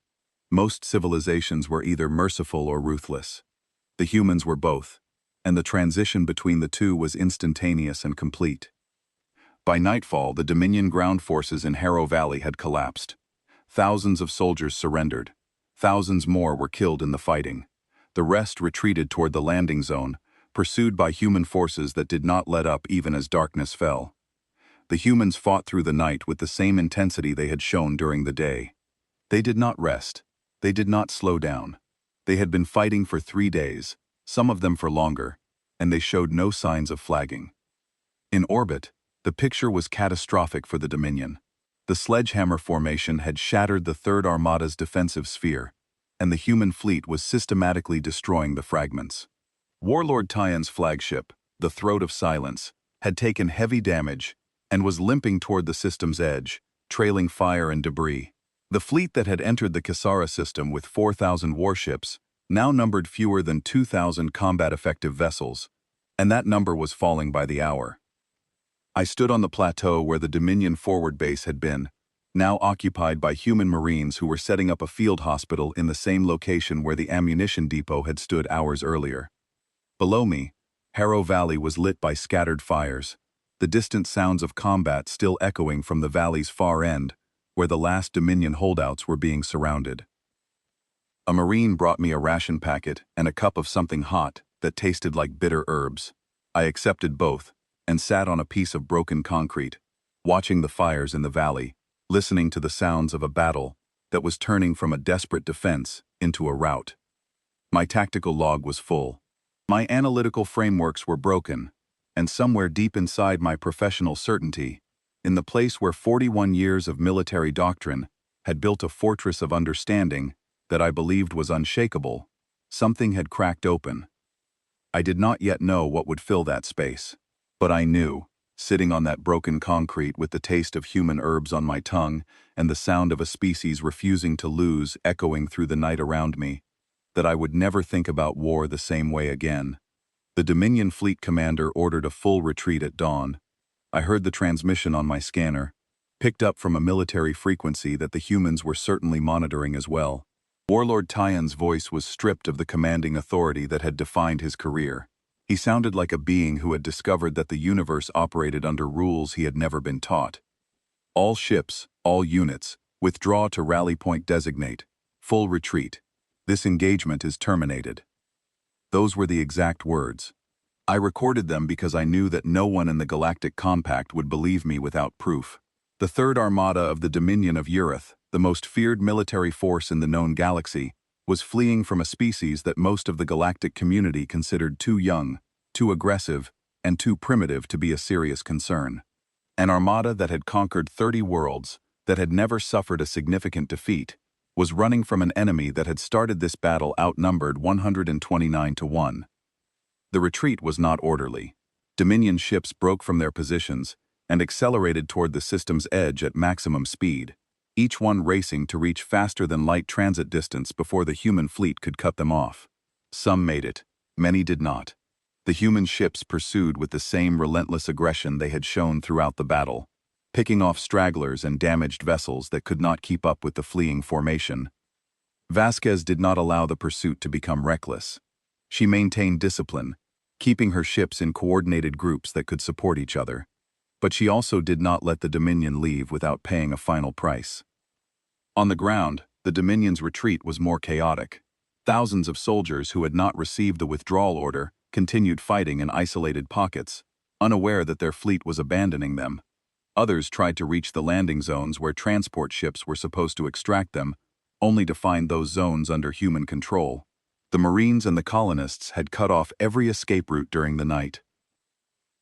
Most civilizations were either merciful or ruthless. The humans were both, and the transition between the two was instantaneous and complete. By nightfall, the Dominion ground forces in Harrow Valley had collapsed. Thousands of soldiers surrendered. Thousands more were killed in the fighting. The rest retreated toward the landing zone, pursued by human forces that did not let up even as darkness fell. The humans fought through the night with the same intensity they had shown during the day. They did not rest. They did not slow down. They had been fighting for 3 days, some of them for longer, and they showed no signs of flagging. In orbit, the picture was catastrophic for the Dominion. The sledgehammer formation had shattered the Third Armada's defensive sphere, and the human fleet was systematically destroying the fragments. Warlord Tyan's flagship, the Throat of Silence, had taken heavy damage and was limping toward the system's edge, trailing fire and debris. The fleet that had entered the Kisara system with 4,000 warships now numbered fewer than 2,000 combat-effective vessels, and that number was falling by the hour. I stood on the plateau where the Dominion forward base had been, now occupied by human Marines who were setting up a field hospital in the same location where the ammunition depot had stood hours earlier. Below me, Harrow Valley was lit by scattered fires, the distant sounds of combat still echoing from the valley's far end, where the last Dominion holdouts were being surrounded. A Marine brought me a ration packet and a cup of something hot that tasted like bitter herbs. I accepted both and sat on a piece of broken concrete, watching the fires in the valley, listening to the sounds of a battle that was turning from a desperate defense into a rout. My tactical log was full. My analytical frameworks were broken, and somewhere deep inside my professional certainty, in the place where 41 years of military doctrine had built a fortress of understanding that I believed was unshakable, something had cracked open. I did not yet know what would fill that space, but I knew, sitting on that broken concrete with the taste of human herbs on my tongue and the sound of a species refusing to lose echoing through the night around me, that I would never think about war the same way again. The Dominion fleet commander ordered a full retreat at dawn. I heard the transmission on my scanner, picked up from a military frequency that the humans were certainly monitoring as well. Warlord Tyan's voice was stripped of the commanding authority that had defined his career. He sounded like a being who had discovered that the universe operated under rules he had never been taught. All ships, all units, withdraw to rally point designate. Full retreat. This engagement is terminated. Those were the exact words. I recorded them because I knew that no one in the Galactic Compact would believe me without proof. The Third Armada of the Dominion of Ureth, the most feared military force in the known galaxy, was fleeing from a species that most of the galactic community considered too young, too aggressive, and too primitive to be a serious concern. An armada that had conquered 30 worlds, that had never suffered a significant defeat, was running from an enemy that had started this battle outnumbered 129 to 1. The retreat was not orderly. Dominion ships broke from their positions and accelerated toward the system's edge at maximum speed, each one racing to reach faster-than-light transit distance before the human fleet could cut them off. Some made it, many did not. The human ships pursued with the same relentless aggression they had shown throughout the battle, picking off stragglers and damaged vessels that could not keep up with the fleeing formation. Vasquez did not allow the pursuit to become reckless. She maintained discipline, keeping her ships in coordinated groups that could support each other. But she also did not let the Dominion leave without paying a final price. On the ground, the Dominion's retreat was more chaotic. Thousands of soldiers who had not received the withdrawal order continued fighting in isolated pockets, unaware that their fleet was abandoning them. Others tried to reach the landing zones where transport ships were supposed to extract them, only to find those zones under human control. The Marines and the colonists had cut off every escape route during the night.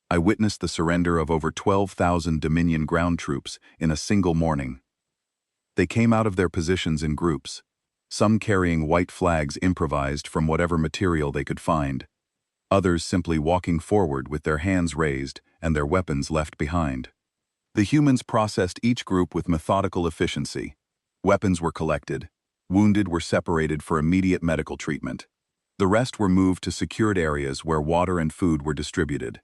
I witnessed the surrender of over 12,000 Dominion ground troops in a single morning. They came out of their positions in groups, some carrying white flags improvised from whatever material they could find, others simply walking forward with their hands raised and their weapons left behind. The humans processed each group with methodical efficiency. Weapons were collected. Wounded were separated for immediate medical treatment. The rest were moved to secured areas where water and food were distributed.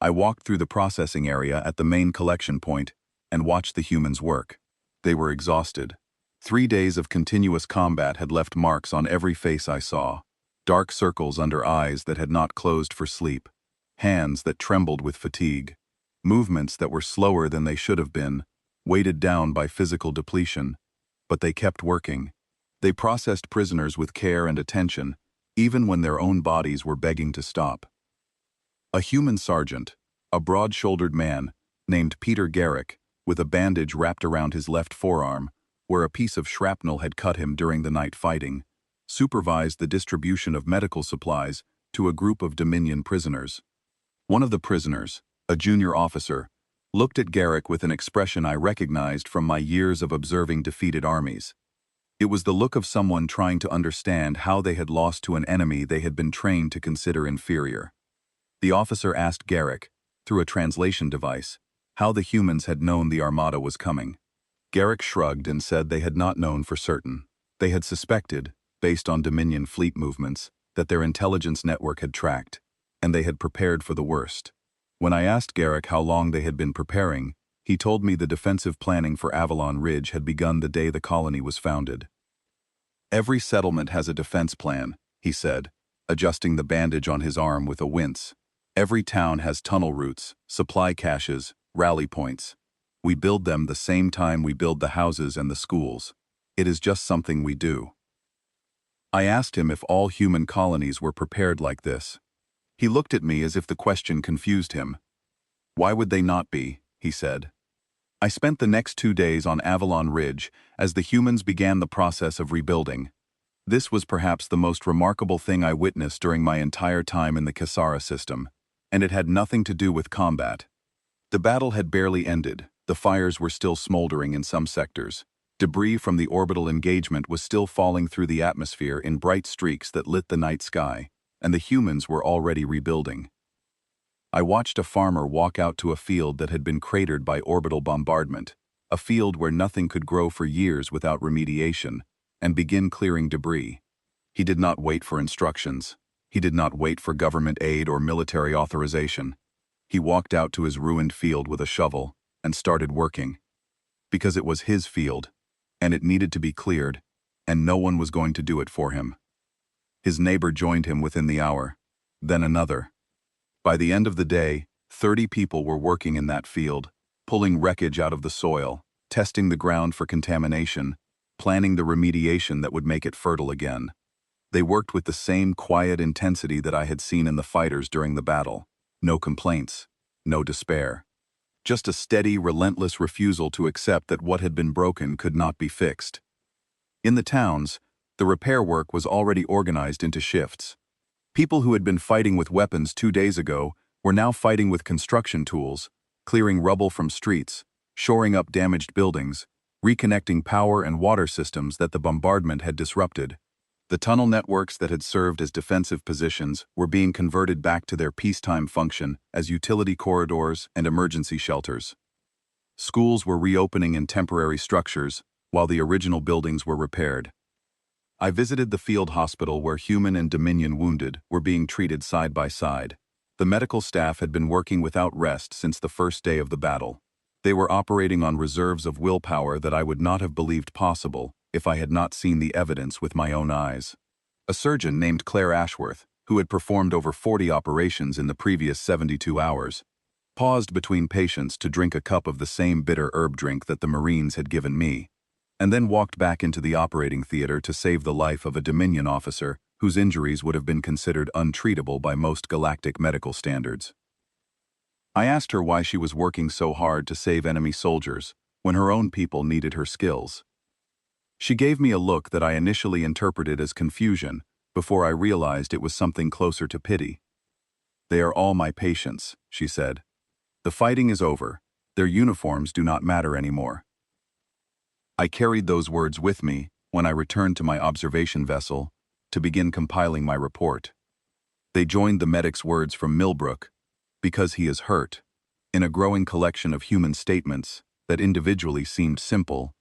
I walked through the processing area at the main collection point and watched the humans work. They were exhausted. 3 days of continuous combat had left marks on every face I saw, dark circles under eyes that had not closed for sleep, hands that trembled with fatigue, movements that were slower than they should have been, weighted down by physical depletion. But they kept working. They processed prisoners with care and attention, even when their own bodies were begging to stop. A human sergeant, a broad-shouldered man, named Peter Garrick, with a bandage wrapped around his left forearm, where a piece of shrapnel had cut him during the night fighting, supervised the distribution of medical supplies to a group of Dominion prisoners. One of the prisoners, a junior officer, looked at Garrick with an expression I recognized from my years of observing defeated armies. It was the look of someone trying to understand how they had lost to an enemy they had been trained to consider inferior. The officer asked Garrick, through a translation device, how the humans had known the armada was coming. Garrick shrugged and said they had not known for certain. They had suspected, based on Dominion fleet movements, that their intelligence network had tracked, and they had prepared for the worst. When I asked Garrick how long they had been preparing, he told me the defensive planning for Avalon Ridge had begun the day the colony was founded. Every settlement has a defense plan, he said, adjusting the bandage on his arm with a wince. Every town has tunnel routes, supply caches, rally points. We build them the same time we build the houses and the schools. It is just something we do. I asked him if all human colonies were prepared like this. He looked at me as if the question confused him. Why would they not be? He said. I spent the next 2 days on Avalon Ridge as the humans began the process of rebuilding. This was perhaps the most remarkable thing I witnessed during my entire time in the Cassara system, and it had nothing to do with combat. The battle had barely ended. The fires were still smoldering in some sectors. Debris from the orbital engagement was still falling through the atmosphere in bright streaks that lit the night sky, and the humans were already rebuilding. I watched a farmer walk out to a field that had been cratered by orbital bombardment, a field where nothing could grow for years without remediation, and begin clearing debris. He did not wait for instructions. He did not wait for government aid or military authorization. He walked out to his ruined field with a shovel and started working. Because it was his field, and it needed to be cleared, and no one was going to do it for him. His neighbor joined him within the hour, then another. By the end of the day, 30 people were working in that field, pulling wreckage out of the soil, testing the ground for contamination, planning the remediation that would make it fertile again. They worked with the same quiet intensity that I had seen in the fighters during the battle. No complaints, no despair. Just a steady, relentless refusal to accept that what had been broken could not be fixed. In the towns, the repair work was already organized into shifts. People who had been fighting with weapons 2 days ago were now fighting with construction tools, clearing rubble from streets, shoring up damaged buildings, reconnecting power and water systems that the bombardment had disrupted. The tunnel networks that had served as defensive positions were being converted back to their peacetime function as utility corridors and emergency shelters. Schools were reopening in temporary structures, while the original buildings were repaired. I visited the field hospital where human and Dominion wounded were being treated side by side. The medical staff had been working without rest since the first day of the battle. They were operating on reserves of willpower that I would not have believed possible if I had not seen the evidence with my own eyes. A surgeon named Claire Ashworth, who had performed over 40 operations in the previous 72 hours, paused between patients to drink a cup of the same bitter herb drink that the Marines had given me, and then walked back into the operating theater to save the life of a Dominion officer whose injuries would have been considered untreatable by most galactic medical standards. I asked her why she was working so hard to save enemy soldiers when her own people needed her skills. She gave me a look that I initially interpreted as confusion before I realized it was something closer to pity. "They are all my patients," she said. "The fighting is over. Their uniforms do not matter anymore." I carried those words with me when I returned to my observation vessel to begin compiling my report. They joined the medic's words from Millbrook, "because he is hurt," in a growing collection of human statements that individually seemed simple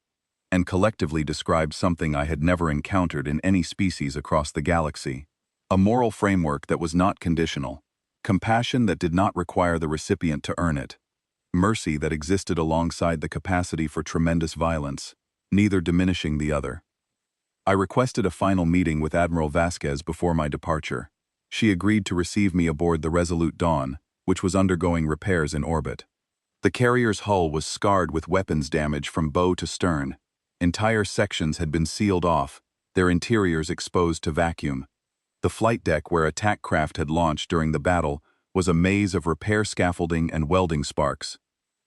and collectively described something I had never encountered in any species across the galaxy. A moral framework that was not conditional, compassion that did not require the recipient to earn it, mercy that existed alongside the capacity for tremendous violence, neither diminishing the other. I requested a final meeting with Admiral Vasquez before my departure. She agreed to receive me aboard the Resolute Dawn, which was undergoing repairs in orbit. The carrier's hull was scarred with weapons damage from bow to stern. Entire sections had been sealed off, their interiors exposed to vacuum. The flight deck where attack craft had launched during the battle was a maze of repair scaffolding and welding sparks.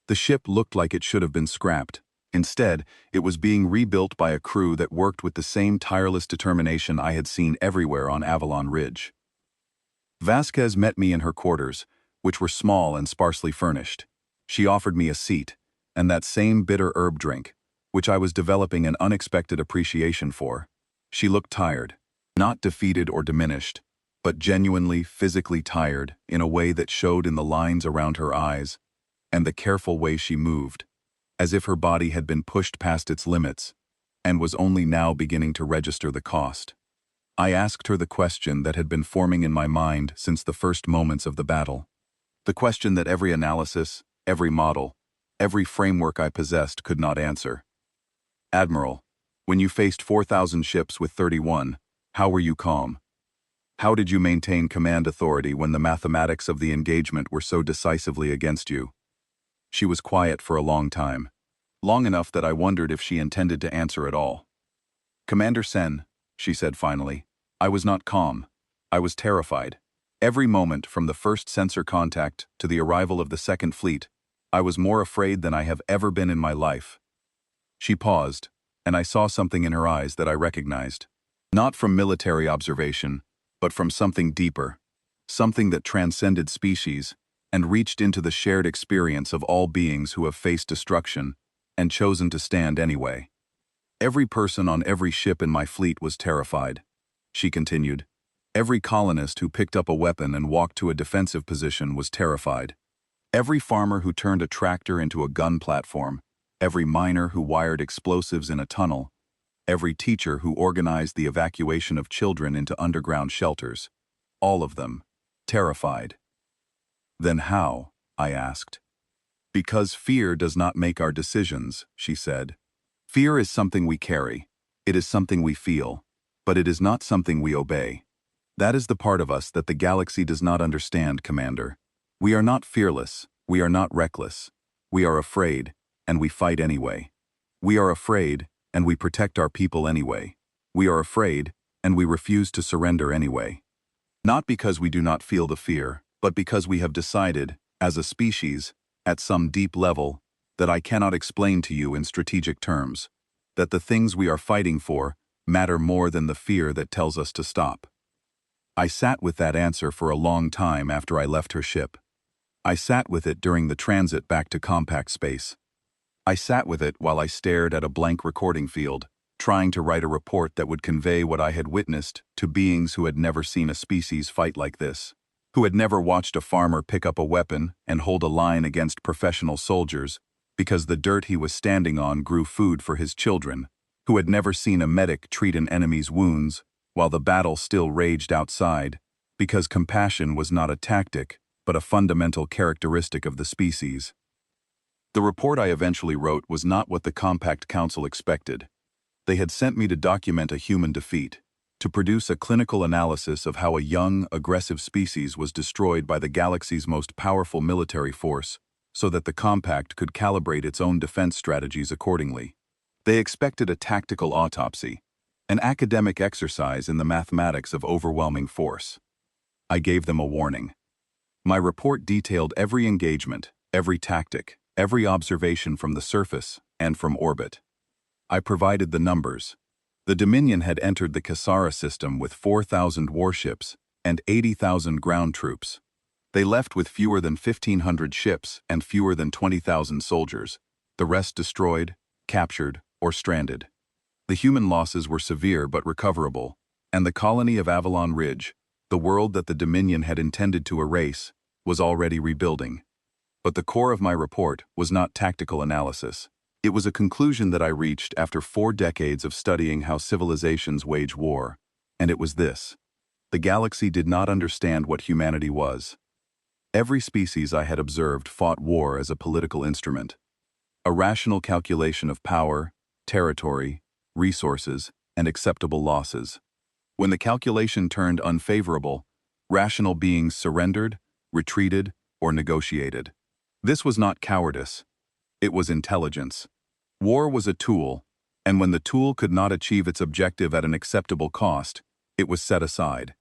The ship looked like it should have been scrapped. Instead, it was being rebuilt by a crew that worked with the same tireless determination I had seen everywhere on Avalon Ridge. Vasquez met me in her quarters, which were small and sparsely furnished. She offered me a seat, and that same bitter herb drink, which I was developing an unexpected appreciation for. She looked tired, not defeated or diminished, but genuinely physically tired in a way that showed in the lines around her eyes and the careful way she moved, as if her body had been pushed past its limits and was only now beginning to register the cost. I asked her the question that had been forming in my mind since the first moments of the battle. The question that every analysis, every model, every framework I possessed could not answer. "Admiral, when you faced 4,000 ships with 31, how were you calm? How did you maintain command authority when the mathematics of the engagement were so decisively against you?" She was quiet for a long time, long enough that I wondered if she intended to answer at all. "Commander Sen," she said finally, "I was not calm. I was terrified. Every moment from the first sensor contact to the arrival of the Second Fleet, I was more afraid than I have ever been in my life." She paused, and I saw something in her eyes that I recognized. Not from military observation, but from something deeper, something that transcended species and reached into the shared experience of all beings who have faced destruction and chosen to stand anyway. "Every person on every ship in my fleet was terrified," she continued. "Every colonist who picked up a weapon and walked to a defensive position was terrified. Every farmer who turned a tractor into a gun platform, every miner who wired explosives in a tunnel, every teacher who organized the evacuation of children into underground shelters, all of them, terrified." "Then how?" I asked. "Because fear does not make our decisions," she said. "Fear is something we carry. It is something we feel, but it is not something we obey. That is the part of us that the galaxy does not understand, Commander. We are not fearless, we are not reckless. We are afraid, and we fight anyway. We are afraid, and we protect our people anyway. We are afraid, and we refuse to surrender anyway. Not because we do not feel the fear, but because we have decided, as a species, at some deep level, that I cannot explain to you in strategic terms, that the things we are fighting for matter more than the fear that tells us to stop. I sat with that answer for a long time after I left her ship. I sat with it during the transit back to compact space. I sat with it while I stared at a blank recording field, trying to write a report that would convey what I had witnessed to beings who had never seen a species fight like this, who had never watched a farmer pick up a weapon and hold a line against professional soldiers because the dirt he was standing on grew food for his children, who had never seen a medic treat an enemy's wounds while the battle still raged outside, because compassion was not a tactic, but a fundamental characteristic of the species. The report I eventually wrote was not what the Compact Council expected. They had sent me to document a human defeat, to produce a clinical analysis of how a young, aggressive species was destroyed by the galaxy's most powerful military force, so that the Compact could calibrate its own defense strategies accordingly. They expected a tactical autopsy, an academic exercise in the mathematics of overwhelming force. I gave them a warning. My report detailed every engagement, every tactic, every observation from the surface and from orbit. I provided the numbers. The Dominion had entered the Cassara system with 4,000 warships and 80,000 ground troops. They left with fewer than 1,500 ships and fewer than 20,000 soldiers, the rest destroyed, captured, or stranded. The human losses were severe but recoverable, and the colony of Avalon Ridge, the world that the Dominion had intended to erase, was already rebuilding. But the core of my report was not tactical analysis. It was a conclusion that I reached after 4 decades of studying how civilizations wage war, and it was this: the galaxy did not understand what humanity was. Every species I had observed fought war as a political instrument, a rational calculation of power, territory, resources, and acceptable losses. When the calculation turned unfavorable, rational beings surrendered, retreated, or negotiated. This was not cowardice. It was intelligence. War was a tool, and when the tool could not achieve its objective at an acceptable cost, it was set aside.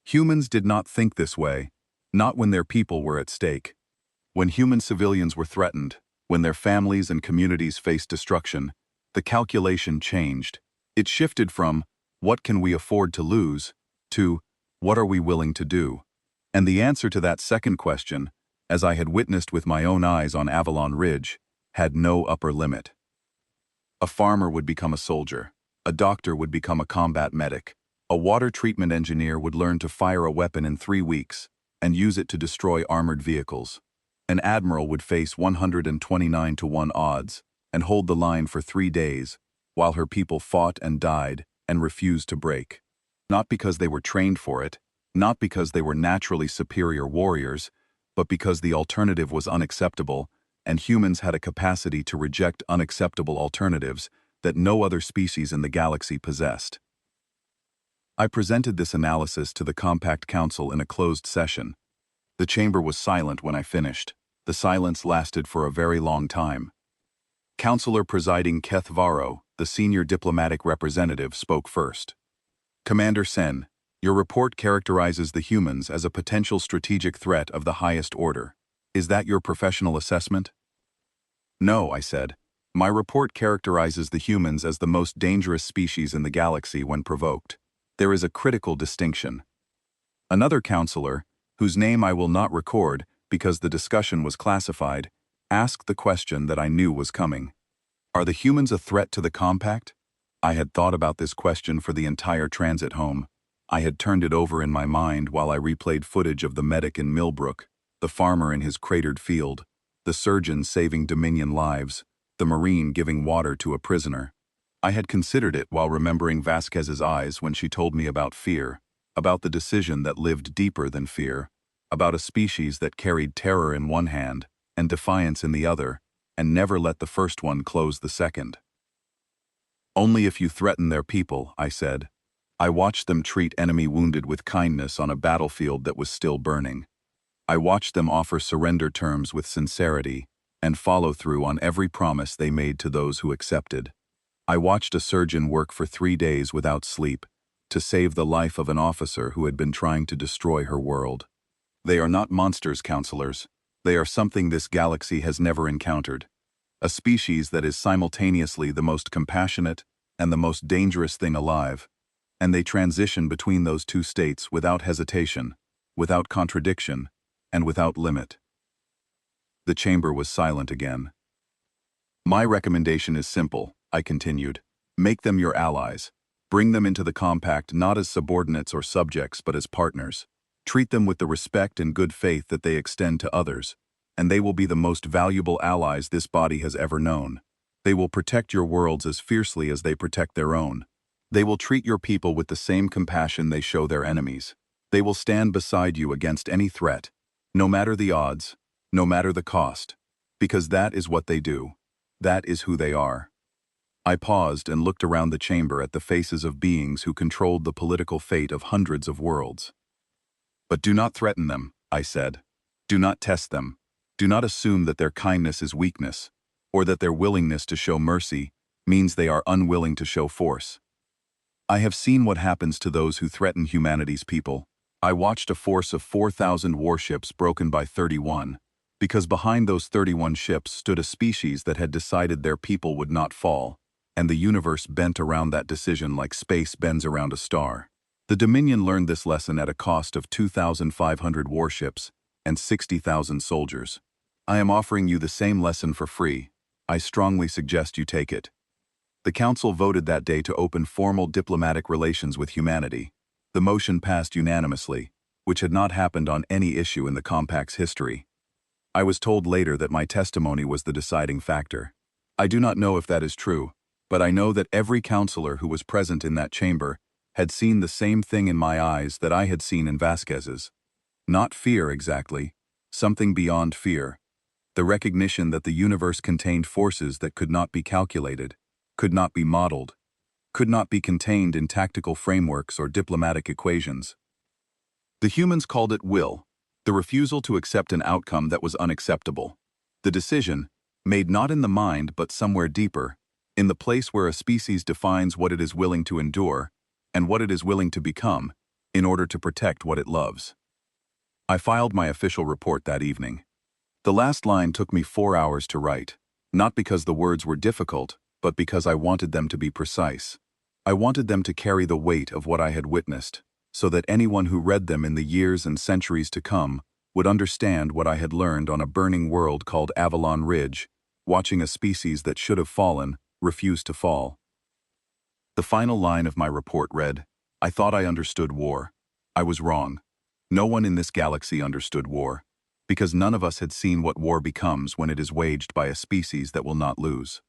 Humans did not think this way, not when their people were at stake. When human civilians were threatened, when their families and communities faced destruction, the calculation changed. It shifted from, "What can we afford to lose?" to, "What are we willing to do?" And the answer to that second question, as I had witnessed with my own eyes on Avalon Ridge, had no upper limit. A farmer would become a soldier. A doctor would become a combat medic. A water treatment engineer would learn to fire a weapon in 3 weeks and use it to destroy armored vehicles. An admiral would face 129 to 1 odds and hold the line for 3 days while her people fought and died and refused to break. Not because they were trained for it, not because they were naturally superior warriors, but because the alternative was unacceptable, and humans had a capacity to reject unacceptable alternatives that no other species in the galaxy possessed. I presented this analysis to the Compact Council in a closed session. The chamber was silent when I finished. The silence lasted for a very long time. Counselor presiding Keth Varro, the senior diplomatic representative, spoke first. "Commander Sen, your report characterizes the humans as a potential strategic threat of the highest order. Is that your professional assessment?" "No," I said. "My report characterizes the humans as the most dangerous species in the galaxy when provoked. There is a critical distinction." Another counselor, whose name I will not record because the discussion was classified, asked the question that I knew was coming. "Are the humans a threat to the Compact?" I had thought about this question for the entire transit home. I had turned it over in my mind while I replayed footage of the medic in Millbrook, the farmer in his cratered field, the surgeon saving Dominion lives, the Marine giving water to a prisoner. I had considered it while remembering Vasquez's eyes when she told me about fear, about the decision that lived deeper than fear, about a species that carried terror in one hand and defiance in the other, and never let the first one close the second. "Only if you threaten their people," I said. I watched them treat enemy wounded with kindness on a battlefield that was still burning. I watched them offer surrender terms with sincerity and follow through on every promise they made to those who accepted. I watched a surgeon work for 3 days without sleep, to save the life of an officer who had been trying to destroy her world. They are not monsters, counselors. They are something this galaxy has never encountered. A species that is simultaneously the most compassionate and the most dangerous thing alive. And they transition between those two states without hesitation, without contradiction, and without limit. The chamber was silent again. My recommendation is simple, I continued. Make them your allies. Bring them into the compact not as subordinates or subjects but as partners. Treat them with the respect and good faith that they extend to others, and they will be the most valuable allies this body has ever known. They will protect your worlds as fiercely as they protect their own. They will treat your people with the same compassion they show their enemies. They will stand beside you against any threat, no matter the odds, no matter the cost, because that is what they do. That is who they are. I paused and looked around the chamber at the faces of beings who controlled the political fate of hundreds of worlds. But do not threaten them, I said. Do not test them. Do not assume that their kindness is weakness, or that their willingness to show mercy means they are unwilling to show force. I have seen what happens to those who threaten humanity's people. I watched a force of 4,000 warships broken by 31, because behind those 31 ships stood a species that had decided their people would not fall, and the universe bent around that decision like space bends around a star. The Dominion learned this lesson at a cost of 2,500 warships and 60,000 soldiers. I am offering you the same lesson for free. I strongly suggest you take it. The Council voted that day to open formal diplomatic relations with humanity. The motion passed unanimously, which had not happened on any issue in the Compact's history. I was told later that my testimony was the deciding factor. I do not know if that is true, but I know that every counselor who was present in that chamber had seen the same thing in my eyes that I had seen in Vasquez's. Not fear exactly, something beyond fear. The recognition that the universe contained forces that could not be calculated, could not be modeled, could not be contained in tactical frameworks or diplomatic equations. The humans called it will, the refusal to accept an outcome that was unacceptable. The decision, made not in the mind but somewhere deeper, in the place where a species defines what it is willing to endure and what it is willing to become in order to protect what it loves. I filed my official report that evening. The last line took me 4 hours to write, not because the words were difficult, but because I wanted them to be precise. I wanted them to carry the weight of what I had witnessed, so that anyone who read them in the years and centuries to come would understand what I had learned on a burning world called Avalon Ridge, watching a species that should have fallen, refuse to fall. The final line of my report read, I thought I understood war. I was wrong. No one in this galaxy understood war, because none of us had seen what war becomes when it is waged by a species that will not lose.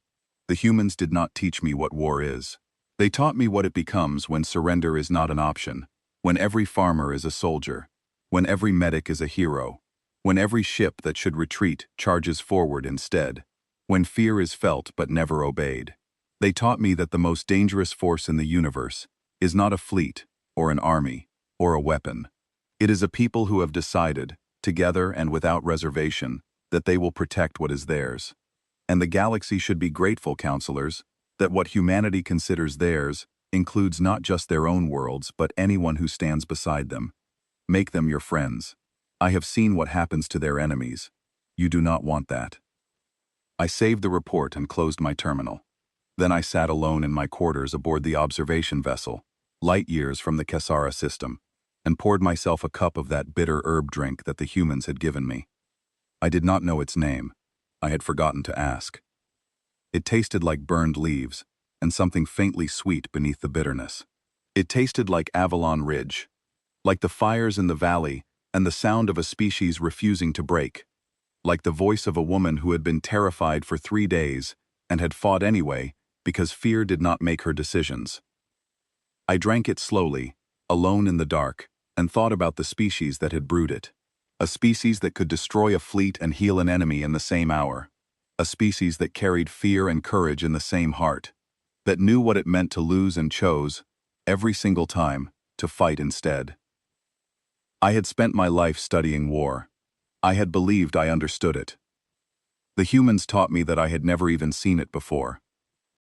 The humans did not teach me what war is. They taught me what it becomes when surrender is not an option, when every farmer is a soldier, when every medic is a hero, when every ship that should retreat charges forward instead, when fear is felt but never obeyed. They taught me that the most dangerous force in the universe is not a fleet, or an army, or a weapon. It is a people who have decided, together and without reservation, that they will protect what is theirs. And the galaxy should be grateful, counselors, that what humanity considers theirs includes not just their own worlds but anyone who stands beside them. Make them your friends. I have seen what happens to their enemies. You do not want that. I saved the report and closed my terminal. Then I sat alone in my quarters aboard the observation vessel, light years from the Cassara system, and poured myself a cup of that bitter herb drink that the humans had given me. I did not know its name. I had forgotten to ask. It tasted like burned leaves, and something faintly sweet beneath the bitterness. It tasted like Avalon Ridge, like the fires in the valley and the sound of a species refusing to break, like the voice of a woman who had been terrified for 3 days and had fought anyway because fear did not make her decisions. I drank it slowly, alone in the dark, and thought about the species that had brewed it. A species that could destroy a fleet and heal an enemy in the same hour. A species that carried fear and courage in the same heart. That knew what it meant to lose and chose, every single time, to fight instead. I had spent my life studying war. I had believed I understood it. The humans taught me that I had never even seen it before.